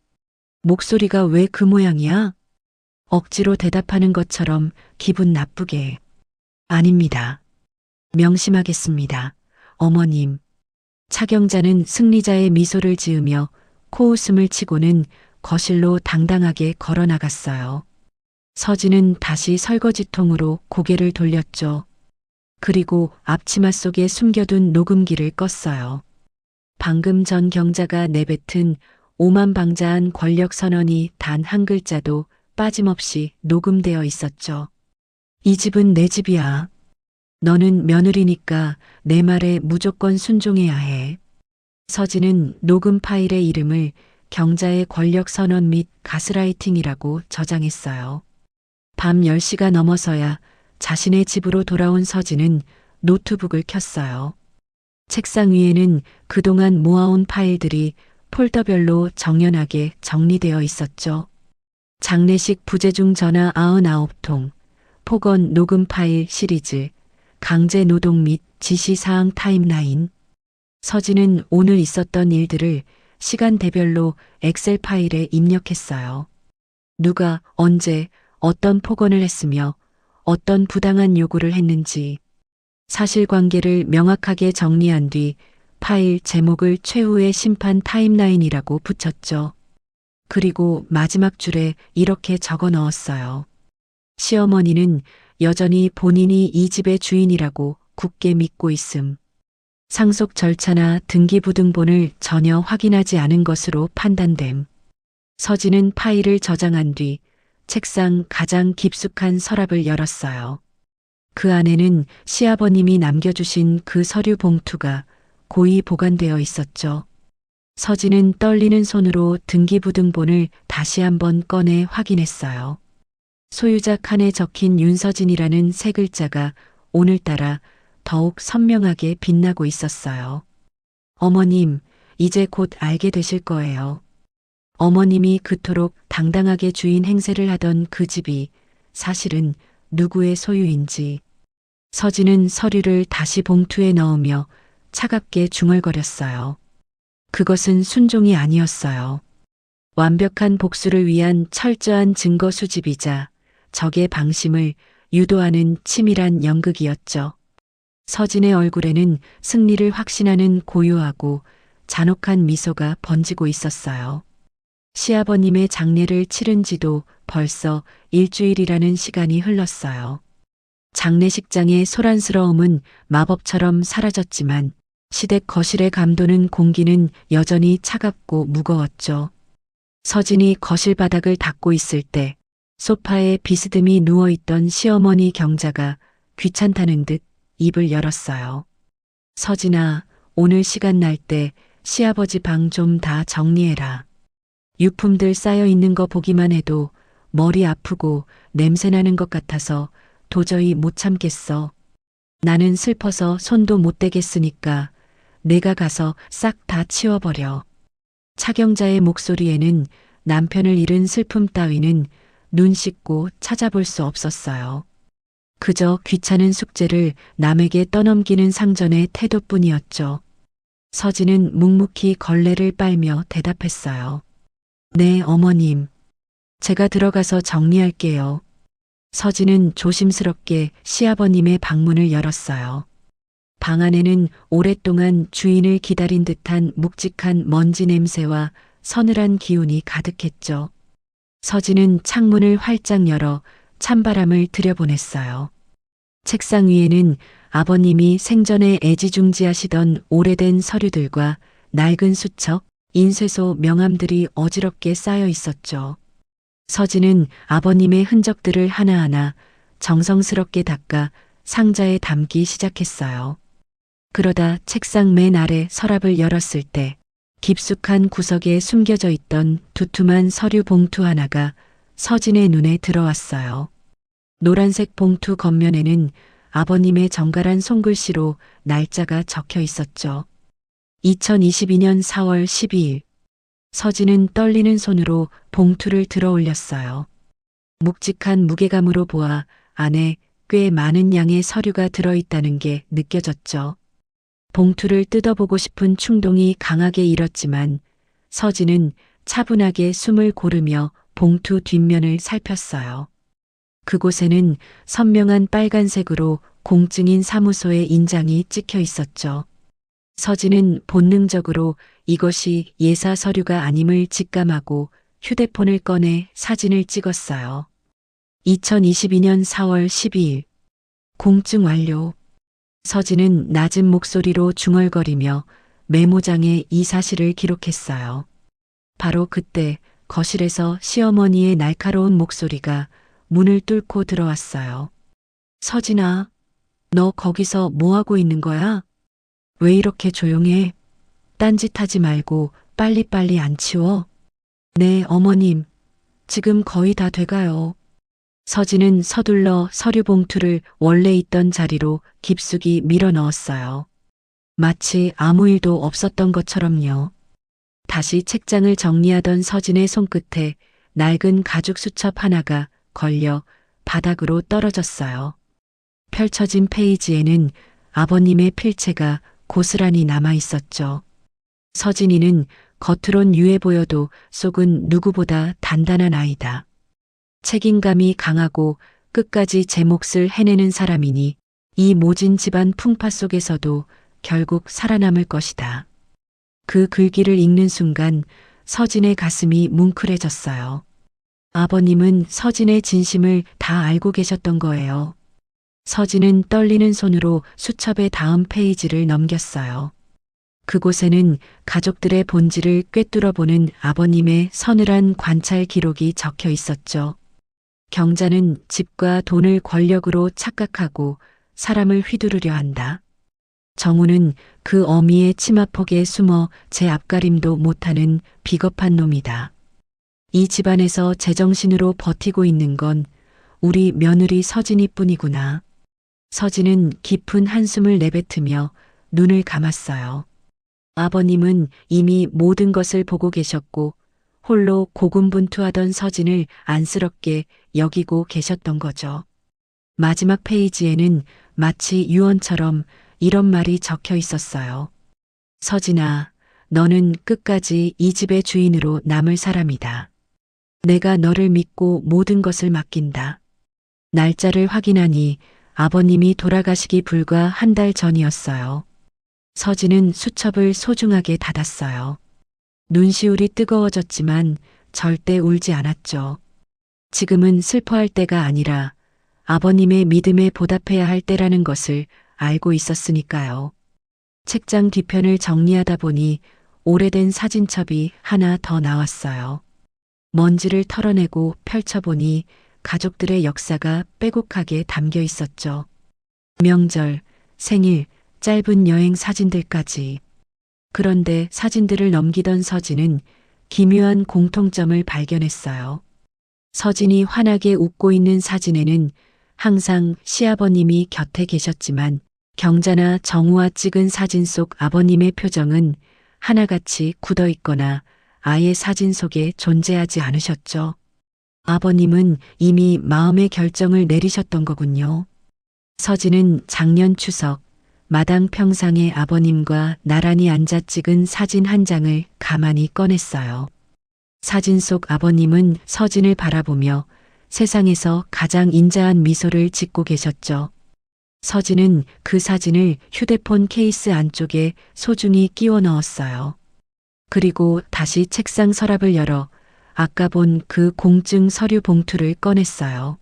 목소리가 왜 그 모양이야? 억지로 대답하는 것처럼 기분 나쁘게. 아닙니다. 명심하겠습니다. 어머님. 차경자는 승리자의 미소를 지으며 코웃음을 치고는 거실로 당당하게 걸어 나갔어요. 서진은 다시 설거지통으로 고개를 돌렸죠. 그리고 앞치마 속에 숨겨둔 녹음기를 껐어요. 방금 전 경자가 내뱉은 오만방자한 권력 선언이 단 한 글자도 빠짐없이 녹음되어 있었죠. 이 집은 내 집이야. 너는 며느리니까 내 말에 무조건 순종해야 해. 서진은 녹음 파일의 이름을 경자의 권력 선언 및 가스라이팅이라고 저장했어요. 밤 10시가 넘어서야 자신의 집으로 돌아온 서진은 노트북을 켰어요. 책상 위에는 그동안 모아온 파일들이 폴더별로 정연하게 정리되어 있었죠. 장례식 부재중 전화 99통, 폭언 녹음 파일 시리즈, 강제 노동 및 지시사항 타임라인. 서진은 오늘 있었던 일들을 시간대별로 엑셀 파일에 입력했어요. 누가 언제 어떤 폭언을 했으며 어떤 부당한 요구를 했는지 사실관계를 명확하게 정리한 뒤 파일 제목을 최후의 심판 타임라인이라고 붙였죠. 그리고 마지막 줄에 이렇게 적어 넣었어요. 시어머니는 여전히 본인이 이 집의 주인이라고 굳게 믿고 있음. 상속 절차나 등기부등본을 전혀 확인하지 않은 것으로 판단됨. 서진은 파일을 저장한 뒤 책상 가장 깊숙한 서랍을 열었어요. 그 안에는 시아버님이 남겨주신 그 서류 봉투가 고이 보관되어 있었죠. 서진은 떨리는 손으로 등기부등본을 다시 한번 꺼내 확인했어요. 소유자 칸에 적힌 윤서진이라는 세 글자가 오늘따라 더욱 선명하게 빛나고 있었어요. 어머님, 이제 곧 알게 되실 거예요. 어머님이 그토록 당당하게 주인 행세를 하던 그 집이 사실은 누구의 소유인지. 서진은 서류를 다시 봉투에 넣으며 차갑게 중얼거렸어요. 그것은 순종이 아니었어요. 완벽한 복수를 위한 철저한 증거 수집이자 적의 방심을 유도하는 치밀한 연극이었죠. 서진의 얼굴에는 승리를 확신하는 고요하고 잔혹한 미소가 번지고 있었어요. 시아버님의 장례를 치른 지도 벌써 일주일이라는 시간이 흘렀어요. 장례식장의 소란스러움은 마법처럼 사라졌지만 시댁 거실에 감도는 공기는 여전히 차갑고 무거웠죠. 서진이 거실 바닥을 닦고 있을 때 소파에 비스듬히 누워있던 시어머니 경자가 귀찮다는 듯 입을 열었어요. 서진아, 오늘 시간 날 때 시아버지 방 좀 다 정리해라. 유품들 쌓여 있는 거 보기만 해도 머리 아프고 냄새나는 것 같아서 도저히 못 참겠어. 나는 슬퍼서 손도 못 대겠으니까 내가 가서 싹 다 치워버려. 차경자의 목소리에는 남편을 잃은 슬픔 따위는 눈 씻고 찾아볼 수 없었어요. 그저 귀찮은 숙제를 남에게 떠넘기는 상전의 태도뿐이었죠. 서진은 묵묵히 걸레를 빨며 대답했어요. 네, 어머님. 제가 들어가서 정리할게요. 서진은 조심스럽게 시아버님의 방문을 열었어요. 방 안에는 오랫동안 주인을 기다린 듯한 묵직한 먼지 냄새와 서늘한 기운이 가득했죠. 서진은 창문을 활짝 열어 찬바람을 들여보냈어요. 책상 위에는 아버님이 생전에 애지중지하시던 오래된 서류들과 낡은 수첩, 인쇄소 명함들이 어지럽게 쌓여 있었죠. 서진은 아버님의 흔적들을 하나하나 정성스럽게 닦아 상자에 담기 시작했어요. 그러다 책상 맨 아래 서랍을 열었을 때 깊숙한 구석에 숨겨져 있던 두툼한 서류 봉투 하나가 서진의 눈에 들어왔어요. 노란색 봉투 겉면에는 아버님의 정갈한 손글씨로 날짜가 적혀 있었죠. 2022년 4월 12일. 서진은 떨리는 손으로 봉투를 들어 올렸어요. 묵직한 무게감으로 보아 안에 꽤 많은 양의 서류가 들어있다는 게 느껴졌죠. 봉투를 뜯어보고 싶은 충동이 강하게 일었지만 서진은 차분하게 숨을 고르며 봉투 뒷면을 살폈어요. 그곳에는 선명한 빨간색으로 공증인 사무소의 인장이 찍혀 있었죠. 서진은 본능적으로 이것이 예사 서류가 아님을 직감하고 휴대폰을 꺼내 사진을 찍었어요. 2022년 4월 12일. 공증 완료. 서진은 낮은 목소리로 중얼거리며 메모장에 이 사실을 기록했어요. 바로 그때 거실에서 시어머니의 날카로운 목소리가 문을 뚫고 들어왔어요. 서진아, 너 거기서 뭐하고 있는 거야? 왜 이렇게 조용해? 딴짓하지 말고 빨리빨리 안 치워? 네, 어머님. 지금 거의 다 돼가요. 서진은 서둘러 서류 봉투를 원래 있던 자리로 깊숙이 밀어 넣었어요. 마치 아무 일도 없었던 것처럼요. 다시 책장을 정리하던 서진의 손끝에 낡은 가죽 수첩 하나가 걸려 바닥으로 떨어졌어요. 펼쳐진 페이지에는 아버님의 필체가 고스란히 남아 있었죠. 서진이는 겉으론 유해 보여도 속은 누구보다 단단한 아이다. 책임감이 강하고 끝까지 제 몫을 해내는 사람이니 이 모진 집안 풍파 속에서도 결국 살아남을 것이다. 그 글귀를 읽는 순간 서진의 가슴이 뭉클해졌어요. 아버님은 서진의 진심을 다 알고 계셨던 거예요. 서진은 떨리는 손으로 수첩의 다음 페이지를 넘겼어요. 그곳에는 가족들의 본질을 꿰뚫어보는 아버님의 서늘한 관찰 기록이 적혀 있었죠. 경자는 집과 돈을 권력으로 착각하고 사람을 휘두르려 한다. 정우는 그 어미의 치마폭에 숨어 제 앞가림도 못하는 비겁한 놈이다. 이 집안에서 제정신으로 버티고 있는 건 우리 며느리 서진이뿐이구나. 서진은 깊은 한숨을 내뱉으며 눈을 감았어요. 아버님은 이미 모든 것을 보고 계셨고 홀로 고군분투하던 서진을 안쓰럽게 여기고 계셨던 거죠. 마지막 페이지에는 마치 유언처럼 이런 말이 적혀 있었어요. 서진아, 너는 끝까지 이 집의 주인으로 남을 사람이다. 내가 너를 믿고 모든 것을 맡긴다. 날짜를 확인하니 아버님이 돌아가시기 불과 한 달 전이었어요. 서진은 수첩을 소중하게 닫았어요. 눈시울이 뜨거워졌지만 절대 울지 않았죠. 지금은 슬퍼할 때가 아니라 아버님의 믿음에 보답해야 할 때라는 것을 알고 있었으니까요. 책장 뒤편을 정리하다 보니 오래된 사진첩이 하나 더 나왔어요. 먼지를 털어내고 펼쳐보니 가족들의 역사가 빼곡하게 담겨 있었죠. 명절, 생일, 짧은 여행 사진들까지. 그런데 사진들을 넘기던 서진은 기묘한 공통점을 발견했어요. 서진이 환하게 웃고 있는 사진에는 항상 시아버님이 곁에 계셨지만 경자나 정우와 찍은 사진 속 아버님의 표정은 하나같이 굳어 있거나 아예 사진 속에 존재하지 않으셨죠. 아버님은 이미 마음의 결정을 내리셨던 거군요. 서진은 작년 추석 마당 평상에 아버님과 나란히 앉아 찍은 사진 한 장을 가만히 꺼냈어요. 사진 속 아버님은 서진을 바라보며 세상에서 가장 인자한 미소를 짓고 계셨죠. 서진은 그 사진을 휴대폰 케이스 안쪽에 소중히 끼워 넣었어요. 그리고 다시 책상 서랍을 열어 아까 본 그 공증 서류 봉투를 꺼냈어요.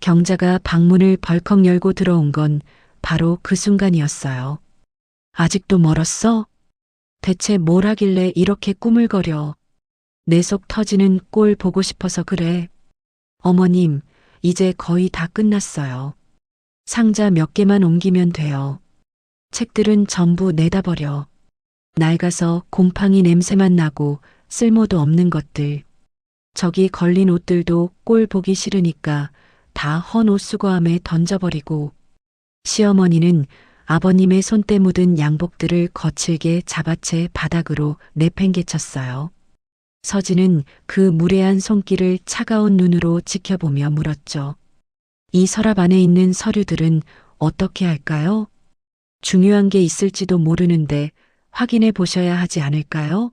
경자가 방문을 벌컥 열고 들어온 건 바로 그 순간이었어요. 아직도 멀었어? 대체 뭘 하길래 이렇게 꾸물거려? 내 속 터지는 꼴 보고 싶어서 그래. 어머님, 이제 거의 다 끝났어요. 상자 몇 개만 옮기면 돼요. 책들은 전부 내다 버려. 낡아서 곰팡이 냄새만 나고 쓸모도 없는 것들. 저기 걸린 옷들도 꼴 보기 싫으니까 다 헌 옷 수거함에 던져버리고. 시어머니는 아버님의 손때 묻은 양복들을 거칠게 잡아채 바닥으로 내팽개쳤어요. 서진은 그 무례한 손길을 차가운 눈으로 지켜보며 물었죠. 이 서랍 안에 있는 서류들은 어떻게 할까요? 중요한 게 있을지도 모르는데 확인해 보셔야 하지 않을까요?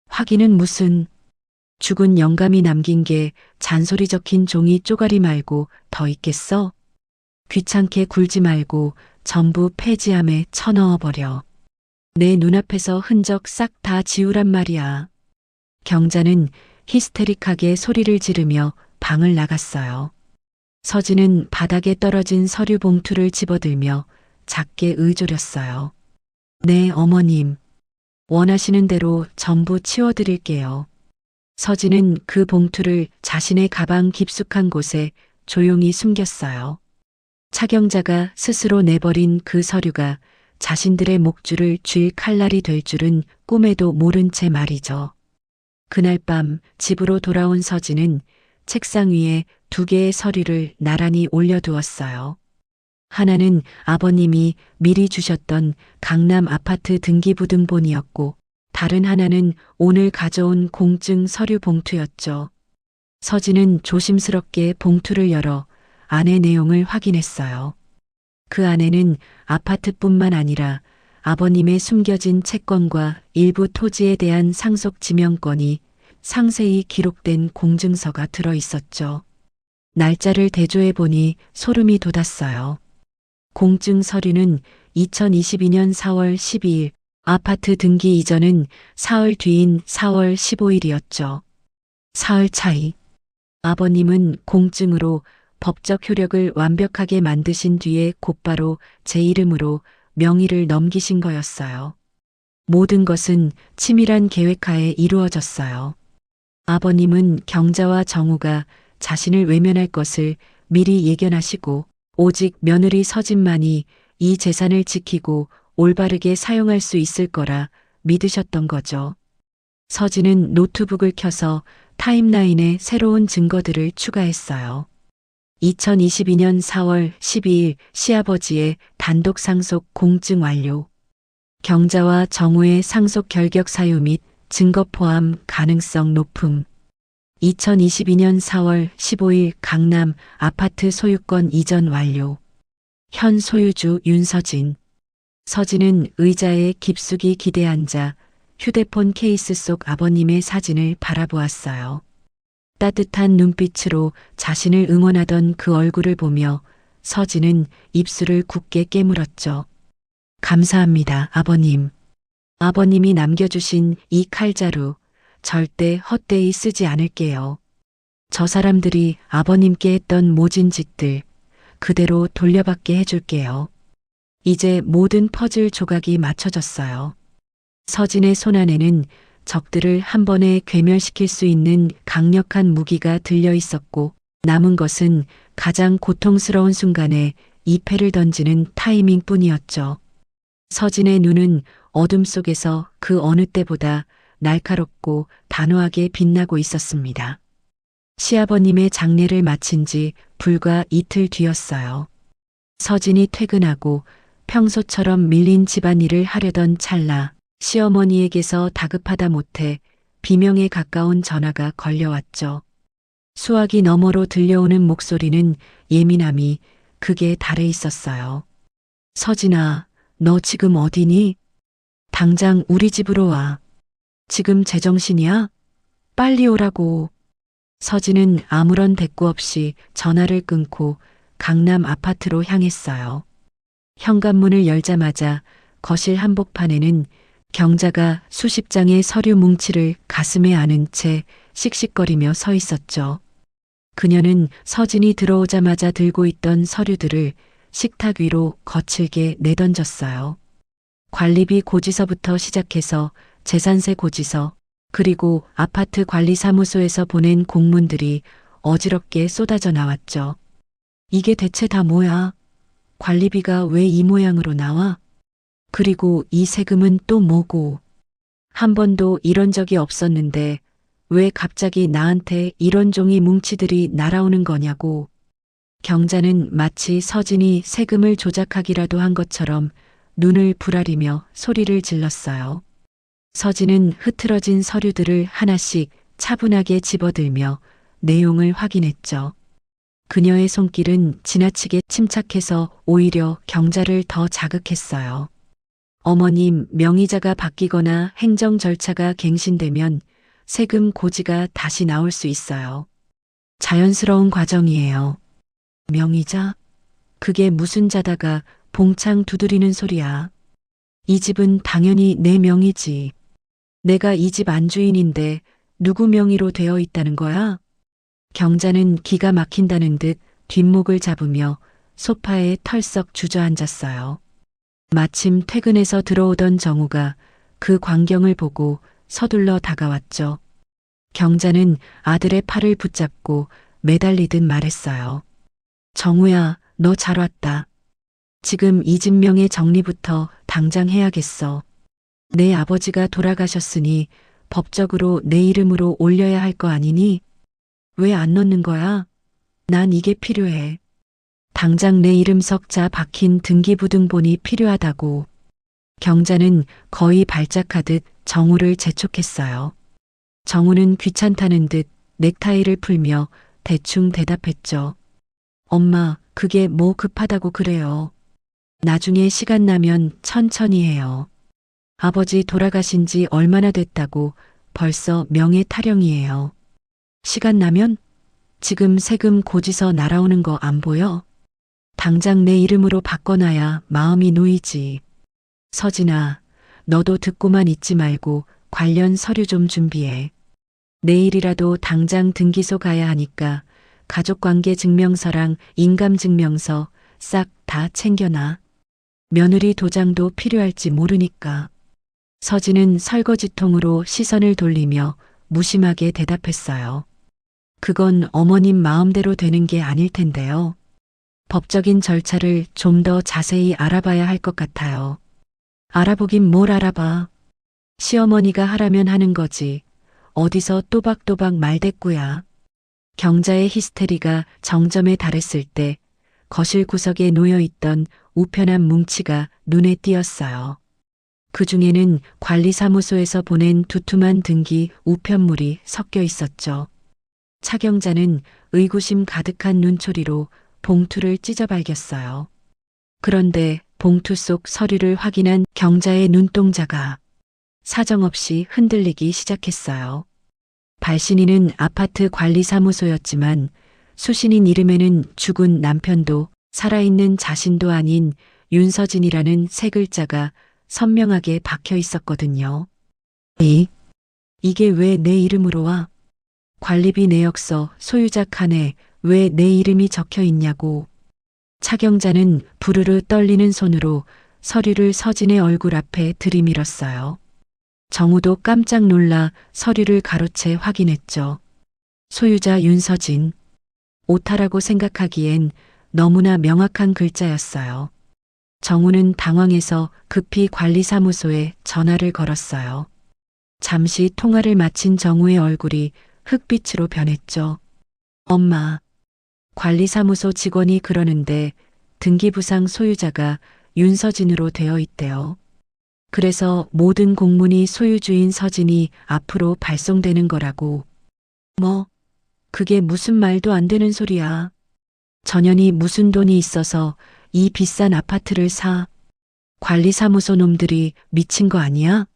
확인은 무슨? 죽은 영감이 남긴 게 잔소리 적힌 종이 쪼가리 말고 더 있겠어? 귀찮게 굴지 말고 전부 폐지함에 쳐넣어버려. 내 눈앞에서 흔적 싹 다 지우란 말이야. 경자는 히스테릭하게 소리를 지르며 방을 나갔어요. 서진은 바닥에 떨어진 서류 봉투를 집어들며 작게 의조렸어요. 네, 어머님. 원하시는 대로 전부 치워드릴게요. 서진은 그 봉투를 자신의 가방 깊숙한 곳에 조용히 숨겼어요. 차경자가 스스로 내버린 그 서류가 자신들의 목줄을 쥘 칼날이 될 줄은 꿈에도 모른 채 말이죠. 그날 밤 집으로 돌아온 서진은 책상 위에 2개의 서류를 나란히 올려두었어요. 하나는 아버님이 미리 주셨던 강남 아파트 등기부등본이었고 다른 하나는 오늘 가져온 공증 서류 봉투였죠. 서진은 조심스럽게 봉투를 열어 안의 내용을 확인했어요. 그 안에는 아파트뿐만 아니라 아버님의 숨겨진 채권과 일부 토지에 대한 상속 지명권이 상세히 기록된 공증서가 들어 있었죠. 날짜를 대조해 보니 소름이 돋았어요. 공증 서류는 2022년 4월 12일, 아파트 등기 이전은 사흘 뒤인 4월 15일이었죠. 사흘 차이. 아버님은 공증으로 법적 효력을 완벽하게 만드신 뒤에 곧바로 제 이름으로 명의를 넘기신 거였어요. 모든 것은 치밀한 계획하에 이루어졌어요. 아버님은 경자와 정우가 자신을 외면할 것을 미리 예견하시고 오직 며느리 서진만이 이 재산을 지키고 올바르게 사용할 수 있을 거라 믿으셨던 거죠. 서진은 노트북을 켜서 타임라인에 새로운 증거들을 추가했어요. 2022년 4월 12일 시아버지의 단독 상속 공증 완료. 경자와 정우의 상속 결격 사유 및 증거 포함 가능성 높음. 2022년 4월 15일 강남 아파트 소유권 이전 완료. 현 소유주 윤서진. 서진은 의자에 깊숙이 기대 앉아 휴대폰 케이스 속 아버님의 사진을 바라보았어요. 따뜻한 눈빛으로 자신을 응원하던 그 얼굴을 보며 서진은 입술을 굳게 깨물었죠. 감사합니다, 아버님. 아버님이 남겨주신 이 칼자루 절대 헛되이 쓰지 않을게요. 저 사람들이 아버님께 했던 모진 짓들 그대로 돌려받게 해줄게요. 이제 모든 퍼즐 조각이 맞춰졌어요. 서진의 손안에는 적들을 한 번에 괴멸시킬 수 있는 강력한 무기가 들려 있었고 남은 것은 가장 고통스러운 순간에 이 패를 던지는 타이밍 뿐이었죠. 서진의 눈은 어둠 속에서 그 어느 때보다 날카롭고 단호하게 빛나고 있었습니다. 시아버님의 장례를 마친 지 불과 이틀 뒤였어요. 서진이 퇴근하고 평소처럼 밀린 집안일을 하려던 찰나 시어머니에게서 다급하다 못해 비명에 가까운 전화가 걸려왔죠. 수화기 너머로 들려오는 목소리는 예민함이 극에 달해 있었어요. 서진아, 너 지금 어디니? 당장 우리 집으로 와. 지금 제정신이야? 빨리 오라고. 서진은 아무런 대꾸 없이 전화를 끊고 강남 아파트로 향했어요. 현관문을 열자마자 거실 한복판에는 경자가 수십 장의 서류 뭉치를 가슴에 안은 채 씩씩거리며 서 있었죠. 그녀는 서진이 들어오자마자 들고 있던 서류들을 식탁 위로 거칠게 내던졌어요. 관리비 고지서부터 시작해서 재산세 고지서, 그리고 아파트 관리사무소에서 보낸 공문들이 어지럽게 쏟아져 나왔죠. 이게 대체 다 뭐야? 관리비가 왜 이 모양으로 나와? 그리고 이 세금은 또 뭐고? 한 번도 이런 적이 없었는데 왜 갑자기 나한테 이런 종이 뭉치들이 날아오는 거냐고. 경자는 마치 서진이 세금을 조작하기라도 한 것처럼 눈을 부라리며 소리를 질렀어요. 서진은 흐트러진 서류들을 하나씩 차분하게 집어들며 내용을 확인했죠. 그녀의 손길은 지나치게 침착해서 오히려 경자를 더 자극했어요. 어머님 명의자가 바뀌거나 행정 절차가 갱신되면 세금 고지가 다시 나올 수 있어요. 자연스러운 과정이에요. 명의자? 그게 무슨 자다가 봉창 두드리는 소리야. 이 집은 당연히 내 명의지. 내가 이 집 안주인인데 누구 명의로 되어 있다는 거야? 경자는 기가 막힌다는 듯 뒷목을 잡으며 소파에 털썩 주저앉았어요. 마침 퇴근해서 들어오던 정우가 그 광경을 보고 서둘러 다가왔죠. 경자는 아들의 팔을 붙잡고 매달리듯 말했어요. 정우야, 너 잘 왔다. 지금 이 집 명의 정리부터 당장 해야겠어. 내 아버지가 돌아가셨으니 법적으로 내 이름으로 올려야 할 거 아니니? 왜 안 넣는 거야? 난 이게 필요해. 당장 내 이름 석자 박힌 등기부등본이 필요하다고. 경자는 거의 발작하듯 정우를 재촉했어요. 정우는 귀찮다는 듯 넥타이를 풀며 대충 대답했죠. 엄마, 그게 뭐 급하다고 그래요. 나중에 시간 나면 천천히 해요. 아버지 돌아가신 지 얼마나 됐다고 벌써 명예 타령이에요. 시간 나면? 지금 세금 고지서 날아오는 거 안 보여? 당장 내 이름으로 바꿔놔야 마음이 놓이지. 서진아, 너도 듣고만 있지 말고 관련 서류 좀 준비해. 내일이라도 당장 등기소 가야 하니까 가족관계 증명서랑 인감증명서 싹 다 챙겨놔. 며느리 도장도 필요할지 모르니까. 서진은 설거지통으로 시선을 돌리며 무심하게 대답했어요. 그건 어머님 마음대로 되는 게 아닐 텐데요. 법적인 절차를 좀 더 자세히 알아봐야 할 것 같아요. 알아보긴 뭘 알아봐. 시어머니가 하라면 하는 거지. 어디서 또박또박 말대꾸야. 경자의 히스테리가 정점에 달했을 때 거실 구석에 놓여있던 우편한 뭉치가 눈에 띄었어요. 그 중에는 관리사무소에서 보낸 두툼한 등기 우편물이 섞여 있었죠. 차경자는 의구심 가득한 눈초리로 봉투를 찢어발겼어요. 그런데 봉투 속 서류를 확인한 경자의 눈동자가 사정없이 흔들리기 시작했어요. 발신인은 아파트 관리사무소였지만 수신인 이름에는 죽은 남편도 살아있는 자신도 아닌 윤서진이라는 세 글자가 선명하게 박혀 있었거든요. 이게 왜 내 이름으로 와? 관리비 내역서 소유자 칸에 왜 내 이름이 적혀 있냐고. 차경자는 부르르 떨리는 손으로 서류를 서진의 얼굴 앞에 들이밀었어요. 정우도 깜짝 놀라 서류를 가로채 확인했죠. 소유자 윤서진. 오타라고 생각하기엔 너무나 명확한 글자였어요. 정우는 당황해서 급히 관리사무소에 전화를 걸었어요. 잠시 통화를 마친 정우의 얼굴이 흑빛으로 변했죠. 엄마, 관리사무소 직원이 그러는데 등기부상 소유자가 윤서진으로 되어 있대요. 그래서 모든 공문이 소유주인 서진이 앞으로 발송되는 거라고. 뭐, 그게 무슨 말도 안 되는 소리야. 전현이 무슨 돈이 있어서 이 비싼 아파트를 사. 관리사무소 놈들이 미친 거 아니야?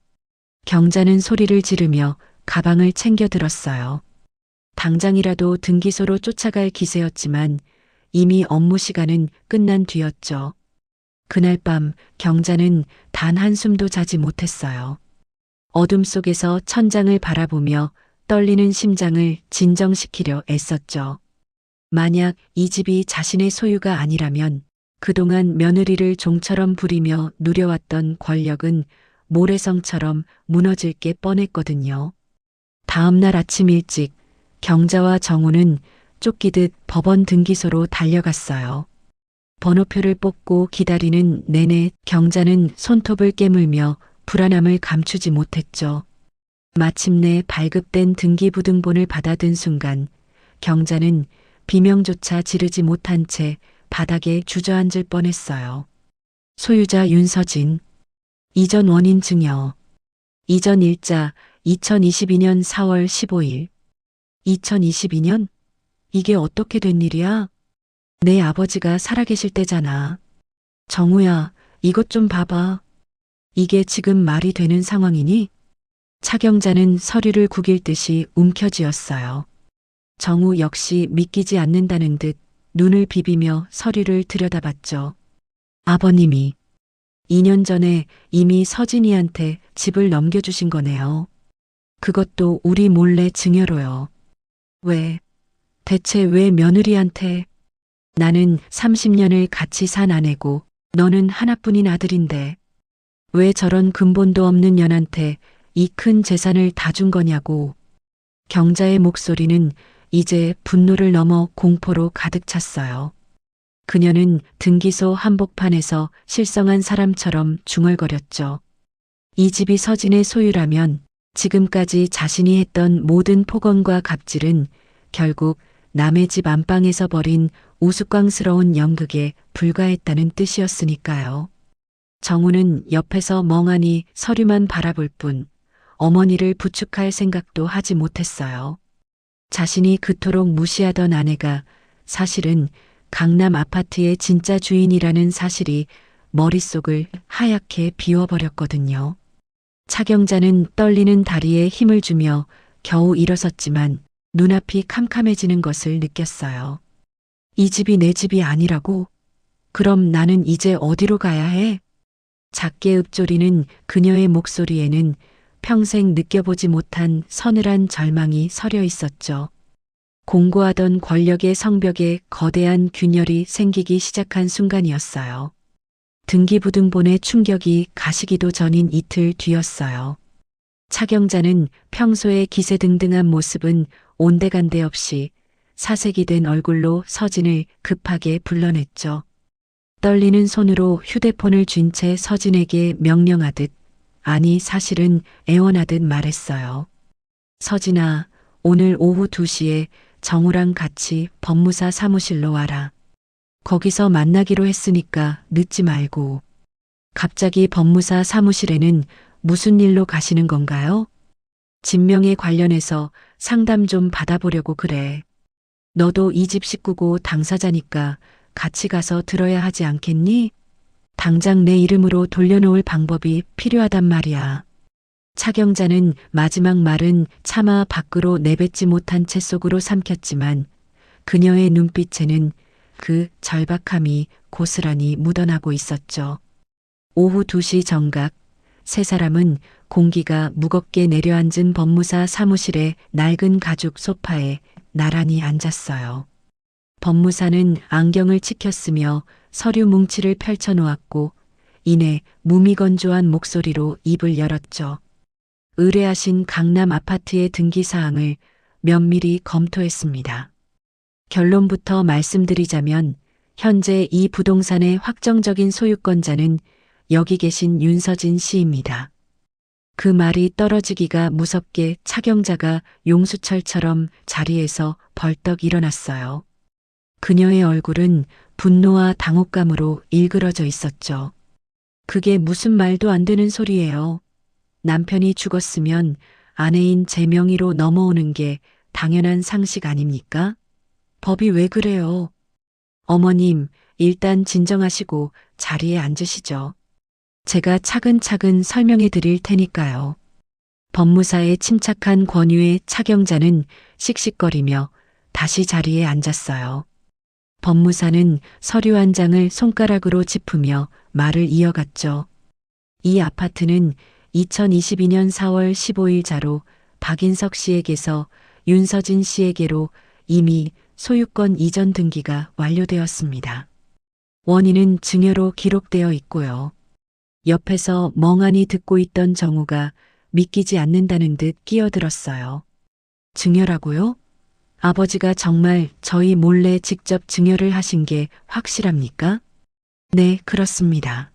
경자는 소리를 지르며 가방을 챙겨 들었어요. 당장이라도 등기소로 쫓아갈 기세였지만 이미 업무 시간은 끝난 뒤였죠. 그날 밤 경자는 단 한숨도 자지 못했어요. 어둠 속에서 천장을 바라보며 떨리는 심장을 진정시키려 애썼죠. 만약 이 집이 자신의 소유가 아니라면 그동안 며느리를 종처럼 부리며 누려왔던 권력은 모래성처럼 무너질 게 뻔했거든요. 다음 날 아침 일찍 경자와 정우는 쫓기듯 법원 등기소로 달려갔어요. 번호표를 뽑고 기다리는 내내 경자는 손톱을 깨물며 불안함을 감추지 못했죠. 마침내 발급된 등기부등본을 받아든 순간 경자는 비명조차 지르지 못한 채 바닥에 주저앉을 뻔했어요. 소유자 윤서진. 이전 원인 증여. 이전 일자 2022년 4월 15일. 2022년? 이게 어떻게 된 일이야? 내 아버지가 살아계실 때잖아. 정우야, 이것 좀 봐봐. 이게 지금 말이 되는 상황이니? 차경자는 서류를 구길 듯이 움켜쥐었어요. 정우 역시 믿기지 않는다는 듯 눈을 비비며 서류를 들여다봤죠. 아버님이 2년 전에 이미 서진이한테 집을 넘겨주신 거네요. 그것도 우리 몰래 증여로요. 왜? 대체 왜 며느리한테? 나는 30년을 같이 산 아내고 너는 하나뿐인 아들인데 왜 저런 근본도 없는 년한테 이 큰 재산을 다 준 거냐고. 경자의 목소리는 이제 분노를 넘어 공포로 가득 찼어요. 그녀는 등기소 한복판에서 실성한 사람처럼 중얼거렸죠. 이 집이 서진의 소유라면 지금까지 자신이 했던 모든 폭언과 갑질은 결국 남의 집 안방에서 벌인 우스꽝스러운 연극에 불과했다는 뜻이었으니까요. 정우는 옆에서 멍하니 서류만 바라볼 뿐 어머니를 부축할 생각도 하지 못했어요. 자신이 그토록 무시하던 아내가 사실은 강남 아파트의 진짜 주인이라는 사실이 머릿속을 하얗게 비워버렸거든요. 차경자는 떨리는 다리에 힘을 주며 겨우 일어섰지만 눈앞이 캄캄해지는 것을 느꼈어요. 이 집이 내 집이 아니라고? 그럼 나는 이제 어디로 가야 해? 작게 읊조리는 그녀의 목소리에는 평생 느껴보지 못한 서늘한 절망이 서려 있었죠. 공고하던 권력의 성벽에 거대한 균열이 생기기 시작한 순간이었어요. 등기부등본의 충격이 가시기도 전인 이틀 뒤였어요. 차경자는 평소의 기세등등한 모습은 온데간데 없이 사색이 된 얼굴로 서진을 급하게 불러냈죠. 떨리는 손으로 휴대폰을 쥔 채 서진에게 명령하듯, 아니 사실은 애원하듯 말했어요. 서진아, 오늘 오후 2시에 정우랑 같이 법무사 사무실로 와라. 거기서 만나기로 했으니까 늦지 말고. 갑자기 법무사 사무실에는 무슨 일로 가시는 건가요? 진명에 관련해서 상담 좀 받아보려고 그래. 너도 이 집 식구고 당사자니까 같이 가서 들어야 하지 않겠니? 당장 내 이름으로 돌려놓을 방법이 필요하단 말이야. 차경자는 마지막 말은 차마 밖으로 내뱉지 못한 채 속으로 삼켰지만 그녀의 눈빛에는 그 절박함이 고스란히 묻어나고 있었죠. 오후 2시 정각, 세 사람은 공기가 무겁게 내려앉은 법무사 사무실의 낡은 가죽 소파에 나란히 앉았어요. 법무사는 안경을 치켰으며 서류 뭉치를 펼쳐놓았고 이내 무미건조한 목소리로 입을 열었죠. 의뢰하신 강남 아파트의 등기사항을 면밀히 검토했습니다. 결론부터 말씀드리자면 현재 이 부동산의 확정적인 소유권자는 여기 계신 윤서진 씨입니다. 그 말이 떨어지기가 무섭게 차경자가 용수철처럼 자리에서 벌떡 일어났어요. 그녀의 얼굴은 분노와 당혹감으로 일그러져 있었죠. 그게 무슨 말도 안 되는 소리예요. 남편이 죽었으면 아내인 제 명의로 넘어오는 게 당연한 상식 아닙니까? 법이 왜 그래요? 어머님, 일단 진정하시고 자리에 앉으시죠. 제가 차근차근 설명해 드릴 테니까요. 법무사의 침착한 권유에 차경자는 씩씩거리며 다시 자리에 앉았어요. 법무사는 서류 한 장을 손가락으로 짚으며 말을 이어갔죠. 이 아파트는 2022년 4월 15일 자로 박인석 씨에게서 윤서진 씨에게로 이미 소유권 이전 등기가 완료되었습니다. 원인은 증여로 기록되어 있고요. 옆에서 멍하니 듣고 있던 정우가 믿기지 않는다는 듯 끼어들었어요. 증여라고요? 아버지가 정말 저희 몰래 직접 증여를 하신 게 확실합니까? 네, 그렇습니다.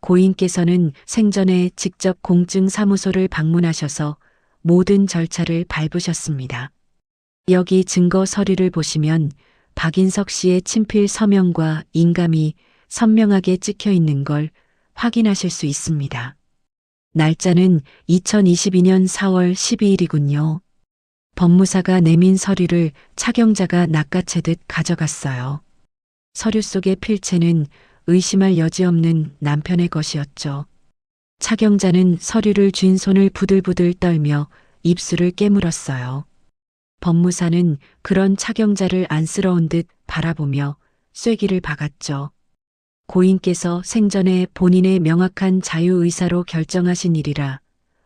고인께서는 생전에 직접 공증사무소를 방문하셔서 모든 절차를 밟으셨습니다. 여기 증거 서류를 보시면 박인석 씨의 친필 서명과 인감이 선명하게 찍혀 있는 걸 확인하실 수 있습니다. 날짜는 2022년 4월 12일이군요. 법무사가 내민 서류를 차경자가 낚아채듯 가져갔어요. 서류 속의 필체는 의심할 여지 없는 남편의 것이었죠. 차경자는 서류를 쥔 손을 부들부들 떨며 입술을 깨물었어요. 법무사는 그런 차경자를 안쓰러운 듯 바라보며 쐐기를 박았죠. 고인께서 생전에 본인의 명확한 자유의사로 결정하신 일이라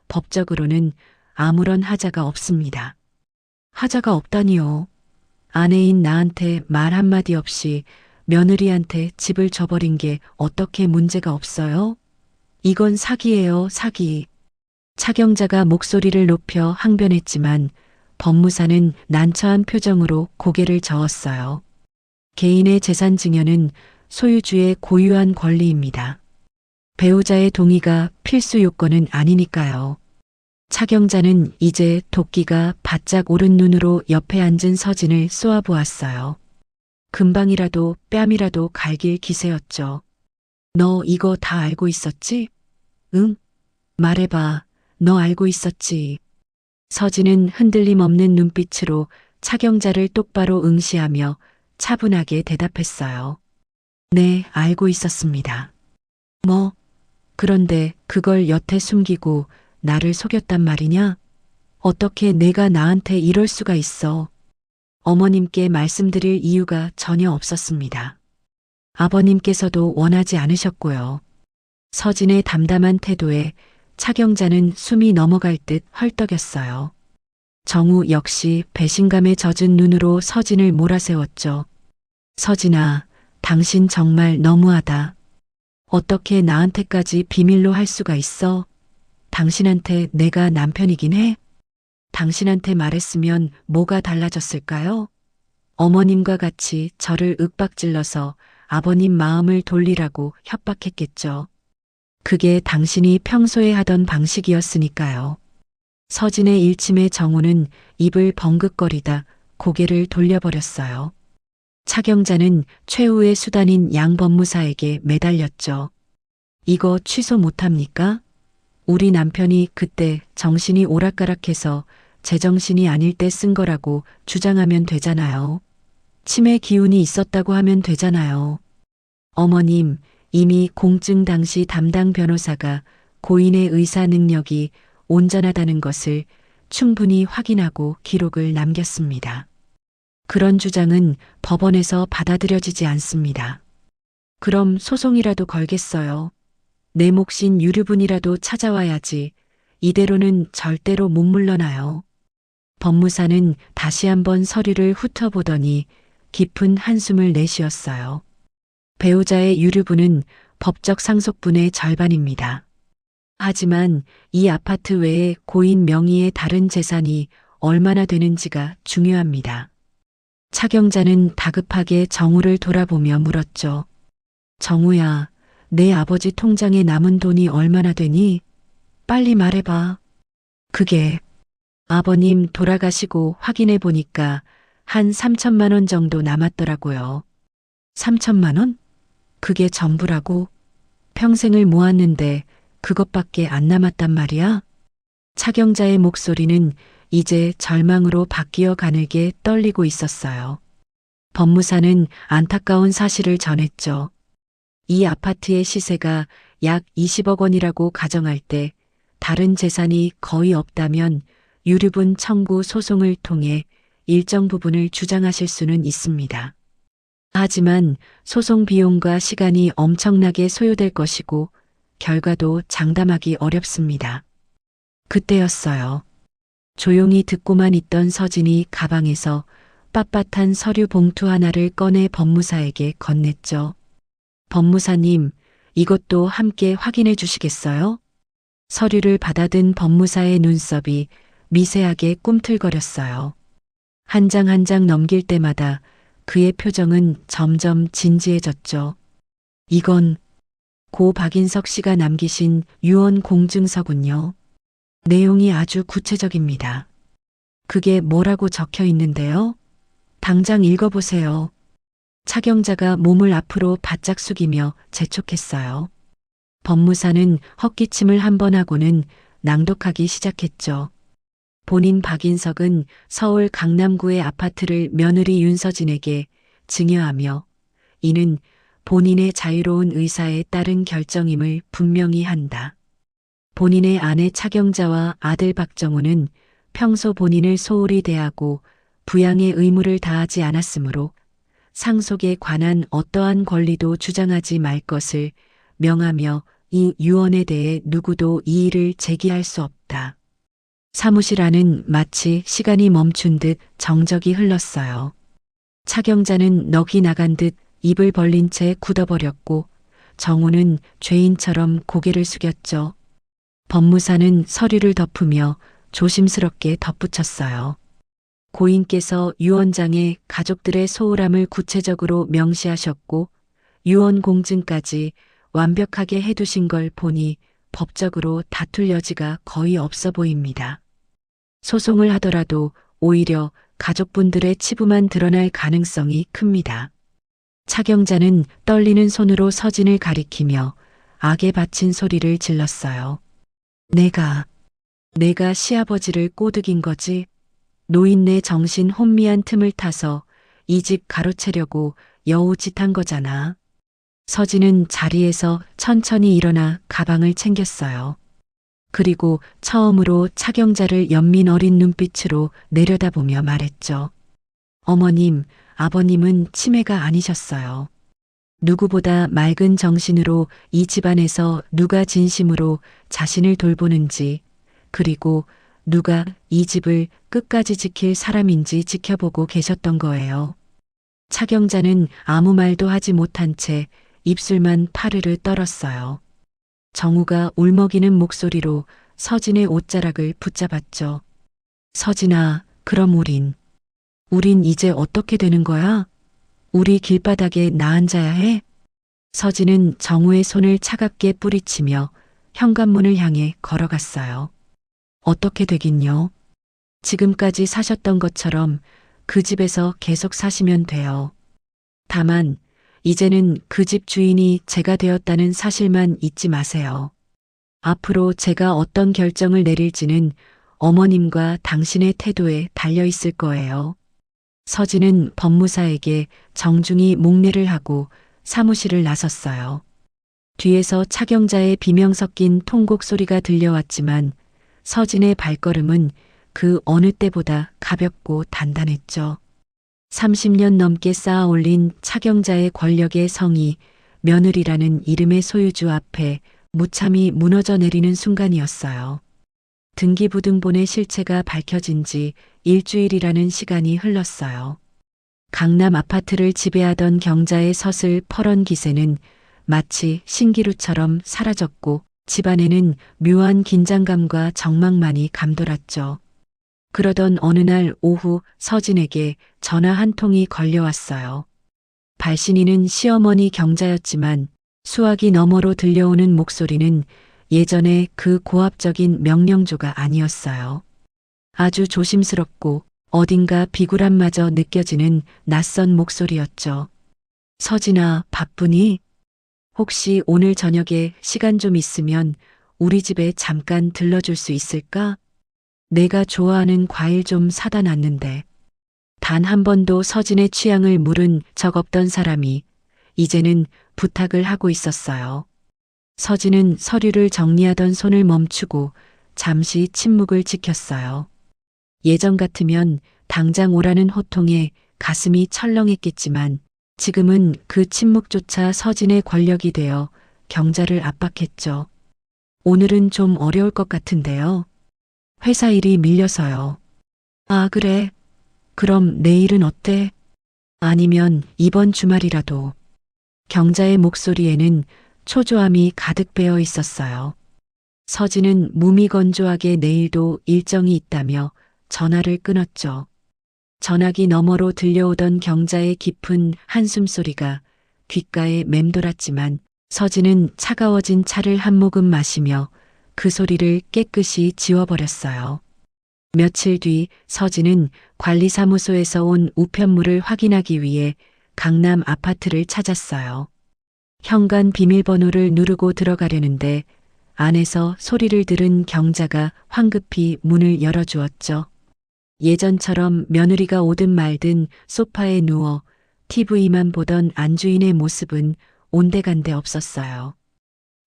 법적으로는 아무런 하자가 없습니다. 하자가 없다니요. 아내인 나한테 말 한마디 없이 며느리한테 집을 줘버린 게 어떻게 문제가 없어요? 이건 사기예요, 사기. 차경자가 목소리를 높여 항변했지만 법무사는 난처한 표정으로 고개를 저었어요. 개인의 재산 증여는 소유주의 고유한 권리입니다. 배우자의 동의가 필수 요건은 아니니까요. 차경자는 이제 도끼가 바짝 오른 눈으로 옆에 앉은 서진을 쏘아보았어요. 금방이라도 뺨이라도 갈길 기세였죠. 너 이거 다 알고 있었지? 응? 말해봐. 너 알고 있었지? 서진은 흔들림 없는 눈빛으로 차경자를 똑바로 응시하며 차분하게 대답했어요. 네, 알고 있었습니다. 뭐, 그런데 그걸 여태 숨기고 나를 속였단 말이냐? 어떻게 내가 나한테 이럴 수가 있어? 어머님께 말씀드릴 이유가 전혀 없었습니다. 아버님께서도 원하지 않으셨고요. 서진의 담담한 태도에 차경자는 숨이 넘어갈 듯 헐떡였어요. 정우 역시 배신감에 젖은 눈으로 서진을 몰아세웠죠. 서진아, 당신 정말 너무하다. 어떻게 나한테까지 비밀로 할 수가 있어? 당신한테 내가 남편이긴 해? 당신한테 말했으면 뭐가 달라졌을까요? 어머님과 같이 저를 윽박질러서 아버님 마음을 돌리라고 협박했겠죠. 그게 당신이 평소에 하던 방식이었으니까요. 서진의 일침에 정우는 입을 벙긋거리다 고개를 돌려버렸어요. 차경자는 최후의 수단인 양 법무사에게 매달렸죠. 이거 취소 못합니까? 우리 남편이 그때 정신이 오락가락해서 제정신이 아닐 때 쓴 거라고 주장하면 되잖아요. 치매 기운이 있었다고 하면 되잖아요. 어머님, 이미 공증 당시 담당 변호사가 고인의 의사 능력이 온전하다는 것을 충분히 확인하고 기록을 남겼습니다. 그런 주장은 법원에서 받아들여지지 않습니다. 그럼 소송이라도 걸겠어요. 내 몫인 유류분이라도 찾아와야지. 이대로는 절대로 못 물러나요. 법무사는 다시 한번 서류를 훑어보더니 깊은 한숨을 내쉬었어요. 배우자의 유류분은 법적 상속분의 절반입니다. 하지만 이 아파트 외에 고인 명의의 다른 재산이 얼마나 되는지가 중요합니다. 차경자는 다급하게 정우를 돌아보며 물었죠. 정우야, 내 아버지 통장에 남은 돈이 얼마나 되니? 빨리 말해봐. 그게 아버님 돌아가시고 확인해 보니까 한 3천만 원 정도 남았더라고요. 3천만 원? 그게 전부라고? 평생을 모았는데 그것밖에 안 남았단 말이야? 차경자의 목소리는 이제 절망으로 바뀌어 가늘게 떨리고 있었어요. 법무사는 안타까운 사실을 전했죠. 이 아파트의 시세가 약 20억 원이라고 가정할 때 다른 재산이 거의 없다면 유류분 청구 소송을 통해 일정 부분을 주장하실 수는 있습니다. 하지만 소송 비용과 시간이 엄청나게 소요될 것이고 결과도 장담하기 어렵습니다. 그때였어요. 조용히 듣고만 있던 서진이 가방에서 빳빳한 서류 봉투 하나를 꺼내 법무사에게 건넸죠. 법무사님, 이것도 함께 확인해 주시겠어요? 서류를 받아든 법무사의 눈썹이 미세하게 꿈틀거렸어요. 한 장 한 장 넘길 때마다 그의 표정은 점점 진지해졌죠. 이건 고 박인석 씨가 남기신 유언 공증서군요. 내용이 아주 구체적입니다. 그게 뭐라고 적혀 있는데요? 당장 읽어보세요. 차경자가 몸을 앞으로 바짝 숙이며 재촉했어요. 법무사는 헛기침을 한 번 하고는 낭독하기 시작했죠. 본인 박인석은 서울 강남구의 아파트를 며느리 윤서진에게 증여하며 이는 본인의 자유로운 의사에 따른 결정임을 분명히 한다. 본인의 아내 차경자와 아들 박정우는 평소 본인을 소홀히 대하고 부양의 의무를 다하지 않았으므로 상속에 관한 어떠한 권리도 주장하지 말 것을 명하며 이 유언에 대해 누구도 이의를 제기할 수 없다. 사무실 안은 마치 시간이 멈춘 듯 정적이 흘렀어요. 차경자는 넋이 나간 듯 입을 벌린 채 굳어버렸고 정우는 죄인처럼 고개를 숙였죠. 법무사는 서류를 덮으며 조심스럽게 덧붙였어요. 고인께서 유언장에 가족들의 소홀함을 구체적으로 명시하셨고 유언 공증까지 완벽하게 해두신 걸 보니 법적으로 다툴 여지가 거의 없어 보입니다. 소송을 하더라도 오히려 가족분들의 치부만 드러날 가능성이 큽니다. 차경자는 떨리는 손으로 서진을 가리키며 악에 바친 소리를 질렀어요. 내가 시아버지를 꼬드긴 거지. 노인네 정신 혼미한 틈을 타서 이 집 가로채려고 여우짓한 거잖아. 서진은 자리에서 천천히 일어나 가방을 챙겼어요. 그리고 처음으로 차경자를 연민 어린 눈빛으로 내려다보며 말했죠. 어머님, 아버님은 치매가 아니셨어요. 누구보다 맑은 정신으로 이 집안에서 누가 진심으로 자신을 돌보는지, 그리고 누가 이 집을 끝까지 지킬 사람인지 지켜보고 계셨던 거예요. 차경자는 아무 말도 하지 못한 채 입술만 파르르 떨었어요. 정우가 울먹이는 목소리로 서진의 옷자락을 붙잡았죠. 서진아, 그럼 우린 이제 어떻게 되는 거야? 우리 길바닥에 나앉아야 해? 서진은 정우의 손을 차갑게 뿌리치며 현관문을 향해 걸어갔어요. 어떻게 되긴요? 지금까지 사셨던 것처럼 그 집에서 계속 사시면 돼요. 다만 이제는 그 집 주인이 제가 되었다는 사실만 잊지 마세요. 앞으로 제가 어떤 결정을 내릴지는 어머님과 당신의 태도에 달려 있을 거예요. 서진은 법무사에게 정중히 목례를 하고 사무실을 나섰어요. 뒤에서 차경자의 비명 섞인 통곡 소리가 들려왔지만 서진의 발걸음은 그 어느 때보다 가볍고 단단했죠. 30년 넘게 쌓아 올린 차경자의 권력의 성이 며느리라는 이름의 소유주 앞에 무참히 무너져 내리는 순간이었어요. 등기부등본의 실체가 밝혀진 지 일주일이라는 시간이 흘렀어요. 강남 아파트를 지배하던 경자의 서슬 퍼런 기세는 마치 신기루처럼 사라졌고 집안에는 묘한 긴장감과 적망만이 감돌았죠. 그러던 어느 날 오후 서진에게 전화 한 통이 걸려왔어요. 발신인은 시어머니 경자였지만 수화기 너머로 들려오는 목소리는 예전의 그 고압적인 명령조가 아니었어요. 아주 조심스럽고 어딘가 비굴함마저 느껴지는 낯선 목소리였죠. 서진아, 바쁘니? 혹시 오늘 저녁에 시간 좀 있으면 우리 집에 잠깐 들러줄 수 있을까? 내가 좋아하는 과일 좀 사다 놨는데. 단 한 번도 서진의 취향을 물은 적 없던 사람이 이제는 부탁을 하고 있었어요. 서진은 서류를 정리하던 손을 멈추고 잠시 침묵을 지켰어요. 예전 같으면 당장 오라는 호통에 가슴이 철렁했겠지만 지금은 그 침묵조차 서진의 권력이 되어 경자를 압박했죠. 오늘은 좀 어려울 것 같은데요. 회사 일이 밀려서요. 아, 그래. 그럼 내일은 어때? 아니면 이번 주말이라도. 경자의 목소리에는 초조함이 가득 배어 있었어요. 서진은 무미건조하게 내일도 일정이 있다며 전화를 끊었죠. 전화기 너머로 들려오던 경자의 깊은 한숨 소리가 귓가에 맴돌았지만 서진은 차가워진 차를 한 모금 마시며 그 소리를 깨끗이 지워버렸어요. 며칠 뒤 서진은 관리사무소에서 온 우편물을 확인하기 위해 강남 아파트를 찾았어요. 현관 비밀번호를 누르고 들어가려는데 안에서 소리를 들은 경자가 황급히 문을 열어주었죠. 예전처럼 며느리가 오든 말든 소파에 누워 TV만 보던 안주인의 모습은 온데간데 없었어요.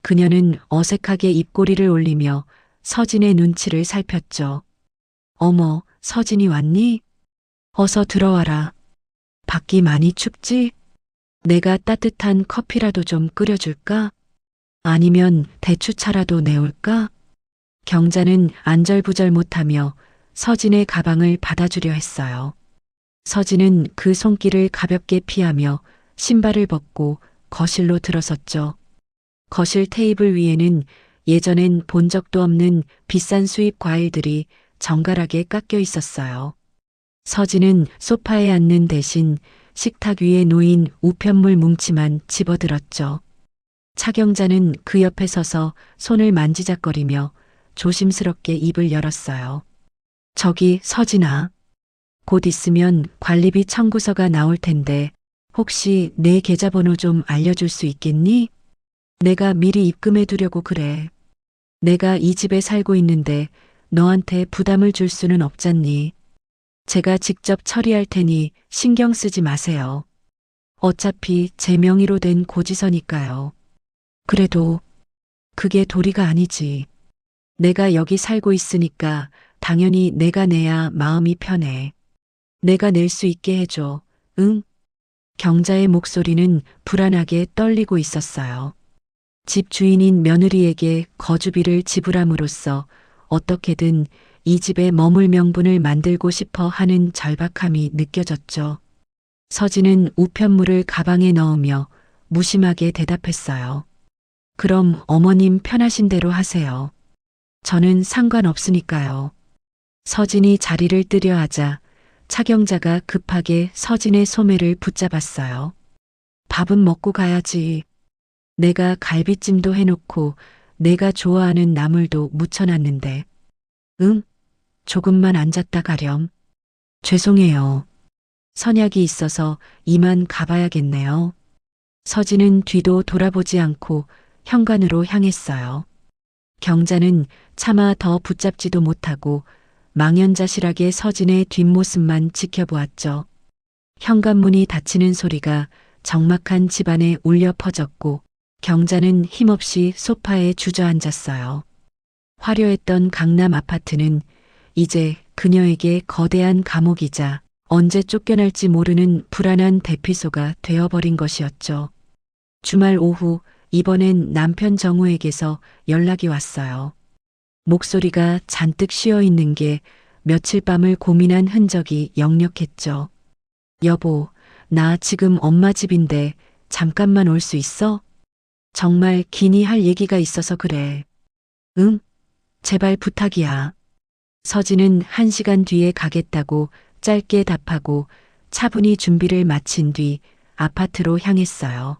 그녀는 어색하게 입꼬리를 올리며 서진의 눈치를 살폈죠. 어머, 서진이 왔니? 어서 들어와라. 밖이 많이 춥지? 내가 따뜻한 커피라도 좀 끓여줄까? 아니면 대추차라도 내올까? 경자는 안절부절 못하며 서진의 가방을 받아주려 했어요. 서진은 그 손길을 가볍게 피하며 신발을 벗고 거실로 들어섰죠. 거실 테이블 위에는 예전엔 본 적도 없는 비싼 수입 과일들이 정갈하게 깎여 있었어요. 서진은 소파에 앉는 대신 식탁 위에 놓인 우편물 뭉치만 집어들었죠. 차경자는 그 옆에 서서 손을 만지작거리며 조심스럽게 입을 열었어요. 저기 서진아. 곧 있으면 관리비 청구서가 나올 텐데 혹시 내 계좌번호 좀 알려줄 수 있겠니? 내가 미리 입금해 두려고 그래. 내가 이 집에 살고 있는데 너한테 부담을 줄 수는 없잖니. 제가 직접 처리할 테니 신경 쓰지 마세요. 어차피 제 명의로 된 고지서니까요. 그래도 그게 도리가 아니지. 내가 여기 살고 있으니까 당연히 내가 내야 마음이 편해. 내가 낼 수 있게 해줘. 응? 경자의 목소리는 불안하게 떨리고 있었어요. 집 주인인 며느리에게 거주비를 지불함으로써 어떻게든 이 집에 머물 명분을 만들고 싶어 하는 절박함이 느껴졌죠. 서진은 우편물을 가방에 넣으며 무심하게 대답했어요. 그럼 어머님 편하신 대로 하세요. 저는 상관없으니까요. 서진이 자리를 뜨려 하자 차경자가 급하게 서진의 소매를 붙잡았어요. 밥은 먹고 가야지. 내가 갈비찜도 해놓고 내가 좋아하는 나물도 무쳐놨는데. 응? 조금만 앉았다 가렴. 죄송해요. 선약이 있어서 이만 가봐야겠네요. 서진은 뒤도 돌아보지 않고 현관으로 향했어요. 경자는 차마 더 붙잡지도 못하고 망연자실하게 서진의 뒷모습만 지켜보았죠. 현관문이 닫히는 소리가 적막한 집안에 울려 퍼졌고 경자는 힘없이 소파에 주저앉았어요. 화려했던 강남 아파트는 이제 그녀에게 거대한 감옥이자 언제 쫓겨날지 모르는 불안한 대피소가 되어버린 것이었죠. 주말 오후 이번엔 남편 정우에게서 연락이 왔어요. 목소리가 잔뜩 쉬어 있는 게 며칠 밤을 고민한 흔적이 역력했죠. 여보, 나 지금 엄마 집인데 잠깐만 올 수 있어? 정말 기니 할 얘기가 있어서 그래. 응? 제발 부탁이야. 서진은 1시간 뒤에 가겠다고 짧게 답하고 차분히 준비를 마친 뒤 아파트로 향했어요.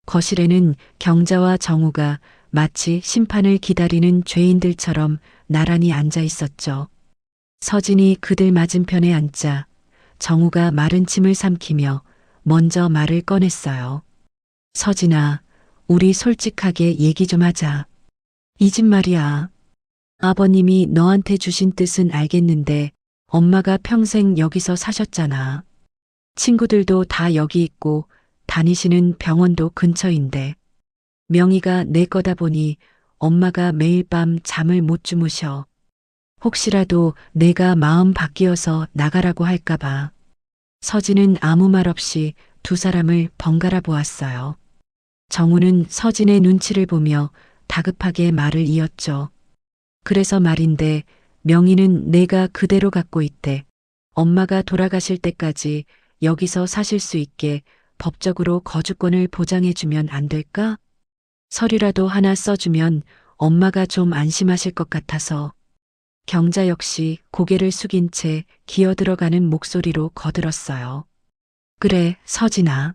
거실에는 경자와 정우가 마치 심판을 기다리는 죄인들처럼 나란히 앉아 있었죠. 서진이 그들 맞은편에 앉자 정우가 마른 침을 삼키며 먼저 말을 꺼냈어요. 서진아, 우리 솔직하게 얘기 좀 하자. 이 집 말이야. 아버님이 너한테 주신 뜻은 알겠는데 엄마가 평생 여기서 사셨잖아. 친구들도 다 여기 있고 다니시는 병원도 근처인데 명의가 내 거다 보니 엄마가 매일 밤 잠을 못 주무셔. 혹시라도 내가 마음 바뀌어서 나가라고 할까봐. 서진은 아무 말 없이 두 사람을 번갈아 보았어요. 정우는 서진의 눈치를 보며 다급하게 말을 이었죠. 그래서 말인데 명의는 내가 그대로 갖고 있대. 엄마가 돌아가실 때까지 여기서 사실 수 있게 법적으로 거주권을 보장해주면 안 될까? 서류라도 하나 써주면 엄마가 좀 안심하실 것 같아서. 경자 역시 고개를 숙인 채 기어들어가는 목소리로 거들었어요. 그래, 서진아.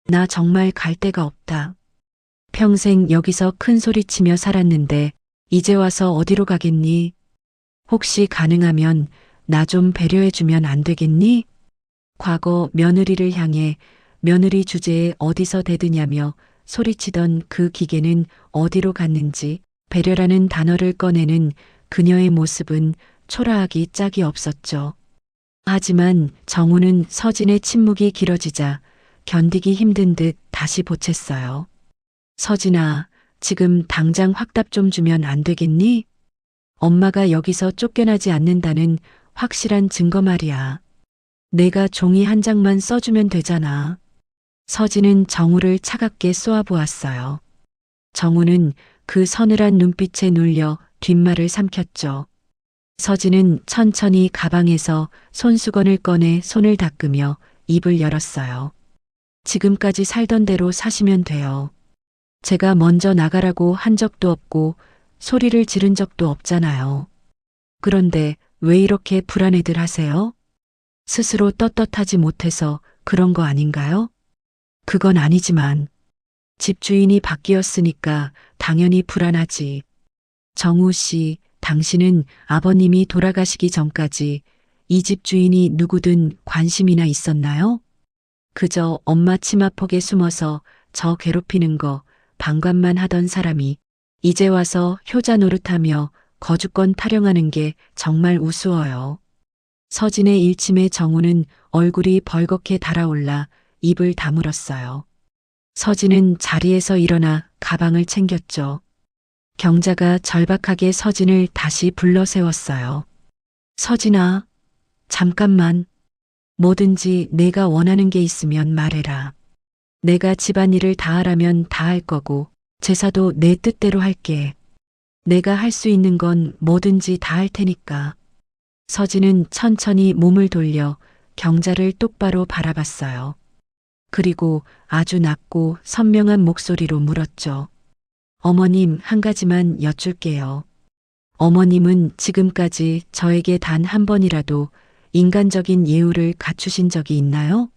나 정말 갈 데가 없다. 평생 여기서 큰 소리치며 살았는데 이제 와서 어디로 가겠니? 혹시 가능하면 나 좀 배려해주면 안 되겠니? 과거 며느리를 향해 며느리 주제에 어디서 대드냐며 소리치던 그 기계는 어디로 갔는지 배려라는 단어를 꺼내는 그녀의 모습은 초라하기 짝이 없었죠. 하지만 정우는 서진의 침묵이 길어지자 견디기 힘든 듯 다시 보챘어요. 서진아, 지금 당장 확답 좀 주면 안 되겠니? 엄마가 여기서 쫓겨나지 않는다는 확실한 증거 말이야. 내가 종이 한 장만 써주면 되잖아. 서진은 정우를 차갑게 쏘아보았어요. 정우는 그 서늘한 눈빛에 눌려 뒷말을 삼켰죠. 서진은 천천히 가방에서 손수건을 꺼내 손을 닦으며 입을 열었어요. 지금까지 살던 대로 사시면 돼요. 제가 먼저 나가라고 한 적도 없고 소리를 지른 적도 없잖아요. 그런데 왜 이렇게 불안해들 하세요? 스스로 떳떳하지 못해서 그런 거 아닌가요? 그건 아니지만 집주인이 바뀌었으니까 당연히 불안하지. 정우 씨, 당신은 아버님이 돌아가시기 전까지 이 집 주인이 누구든 관심이나 있었나요? 그저 엄마 치마폭에 숨어서 저 괴롭히는 거 방관만 하던 사람이 이제 와서 효자 노릇하며 거주권 타령하는 게 정말 우스워요. 서진의 일침에 정우는 얼굴이 벌겋게 달아올라 입을 다물었어요. 서진은 자리에서 일어나 가방을 챙겼죠. 경자가 절박하게 서진을 다시 불러 세웠어요. 서진아, 잠깐만. 뭐든지 내가 원하는 게 있으면 말해라. 내가 집안일을 다 하라면 다 할 거고, 제사도 내 뜻대로 할게. 내가 할 수 있는 건 뭐든지 다 할 테니까. 서진은 천천히 몸을 돌려 경자를 똑바로 바라봤어요. 그리고 아주 낮고 선명한 목소리로 물었죠. 어머님, 한 가지만 여쭐게요. 어머님은 지금까지 저에게 단 한 번이라도 인간적인 예우를 갖추신 적이 있나요?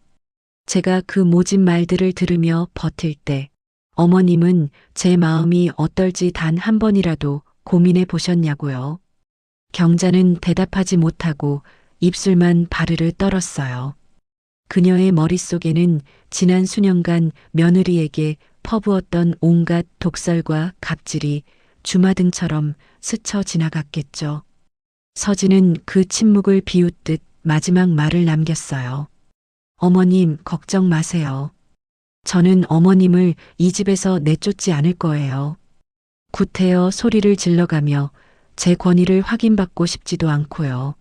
제가 그 모진 말들을 들으며 버틸 때 어머님은 제 마음이 어떨지 단 한 번이라도 고민해 보셨냐고요. 경자는 대답하지 못하고 입술만 바르르 떨었어요. 그녀의 머릿속에는 지난 수년간 며느리에게 퍼부었던 온갖 독설과 갑질이 주마등처럼 스쳐 지나갔겠죠. 서진은 그 침묵을 비웃듯 마지막 말을 남겼어요. 어머님, 걱정 마세요. 저는 어머님을 이 집에서 내쫓지 않을 거예요. 구태여 소리를 질러가며 제 권위를 확인받고 싶지도 않고요.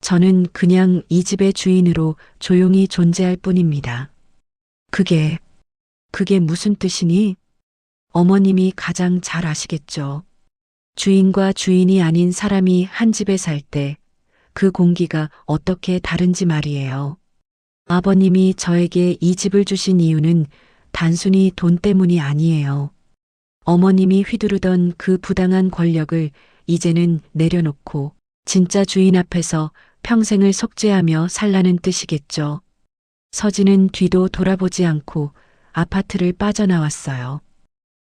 저는 그냥 이 집의 주인으로 조용히 존재할 뿐입니다. 그게 무슨 뜻이니? 어머님이 가장 잘 아시겠죠. 주인과 주인이 아닌 사람이 한 집에 살 때 그 공기가 어떻게 다른지 말이에요. 아버님이 저에게 이 집을 주신 이유는 단순히 돈 때문이 아니에요. 어머님이 휘두르던 그 부당한 권력을 이제는 내려놓고 진짜 주인 앞에서 평생을 속죄하며 살라는 뜻이겠죠. 서진은 뒤도 돌아보지 않고 아파트를 빠져나왔어요.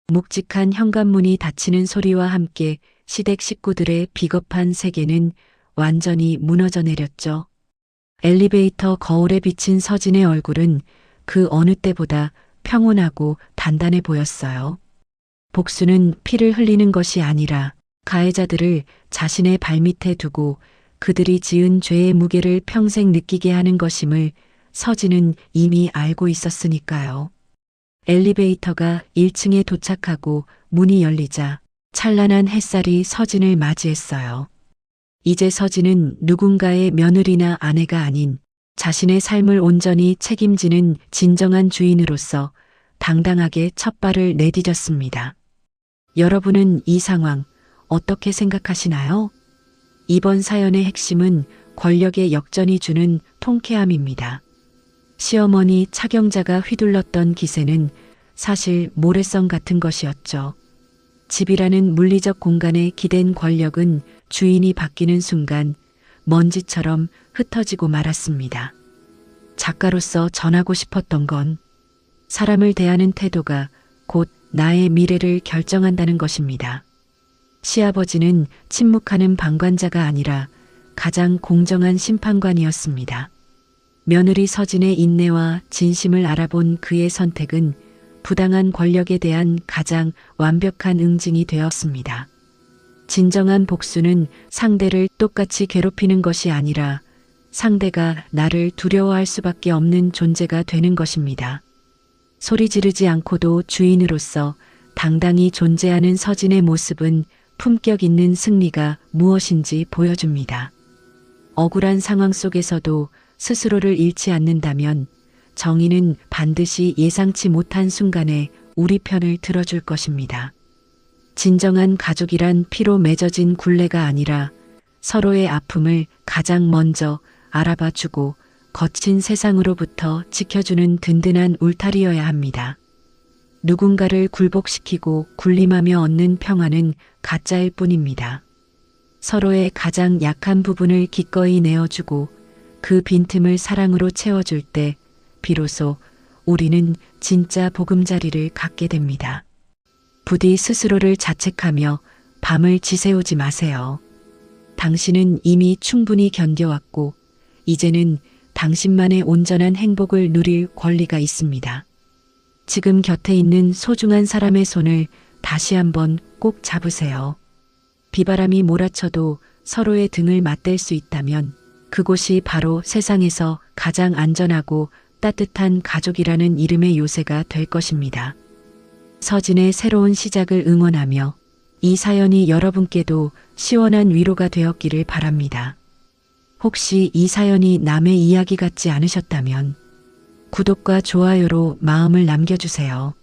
묵직한 현관문이 닫히는 소리와 함께 시댁 식구들의 비겁한 세계는 완전히 무너져 내렸죠. 엘리베이터 거울에 비친 서진의 얼굴은 그 어느 때보다 평온하고 단단해 보였어요. 복수는 피를 흘리는 것이 아니라 가해자들을 자신의 발밑에 두고 그들이 지은 죄의 무게를 평생 느끼게 하는 것임을 서진은 이미 알고 있었으니까요. 엘리베이터가 1층에 도착하고 문이 열리자 찬란한 햇살이 서진을 맞이했어요. 이제 서진은 누군가의 며느리나 아내가 아닌 자신의 삶을 온전히 책임지는 진정한 주인으로서 당당하게 첫 발을 내디뎠습니다. 여러분은 이 상황 어떻게 생각하시나요? 이번 사연의 핵심은 권력의 역전이 주는 통쾌함입니다. 시어머니 차경자가 휘둘렀던 기세는 사실 모래성 같은 것이었죠. 집이라는 물리적 공간에 기댄 권력은 주인이 바뀌는 순간 먼지처럼 흩어지고 말았습니다. 작가로서 전하고 싶었던 건 사람을 대하는 태도가 곧 나의 미래를 결정한다는 것입니다. 시아버지는 침묵하는 방관자가 아니라 가장 공정한 심판관이었습니다. 며느리 서진의 인내와 진심을 알아본 그의 선택은 부당한 권력에 대한 가장 완벽한 응징이 되었습니다. 진정한 복수는 상대를 똑같이 괴롭히는 것이 아니라 상대가 나를 두려워할 수밖에 없는 존재가 되는 것입니다. 소리 지르지 않고도 주인으로서 당당히 존재하는 서진의 모습은 품격 있는 승리가 무엇인지 보여줍니다. 억울한 상황 속에서도 스스로를 잃지 않는다면 정의는 반드시 예상치 못한 순간에 우리 편을 들어줄 것입니다. 진정한 가족이란 피로 맺어진 굴레가 아니라 서로의 아픔을 가장 먼저 알아봐주고 거친 세상으로부터 지켜주는 든든한 울타리여야 합니다. 누군가를 굴복시키고 군림하며 얻는 평화는 가짜일 뿐입니다. 서로의 가장 약한 부분을 기꺼이 내어주고 그 빈틈을 사랑으로 채워줄 때 비로소 우리는 진짜 보금자리를 갖게 됩니다. 부디 스스로를 자책하며 밤을 지새우지 마세요. 당신은 이미 충분히 견뎌왔고 이제는 당신만의 온전한 행복을 누릴 권리가 있습니다. 지금 곁에 있는 소중한 사람의 손을 다시 한번 꼭 잡으세요. 비바람이 몰아쳐도 서로의 등을 맞댈 수 있다면 그곳이 바로 세상에서 가장 안전하고 따뜻한 가족이라는 이름의 요새가 될 것입니다. 서진의 새로운 시작을 응원하며 이 사연이 여러분께도 시원한 위로가 되었기를 바랍니다. 혹시 이 사연이 남의 이야기 같지 않으셨다면 구독과 좋아요로 마음을 남겨주세요.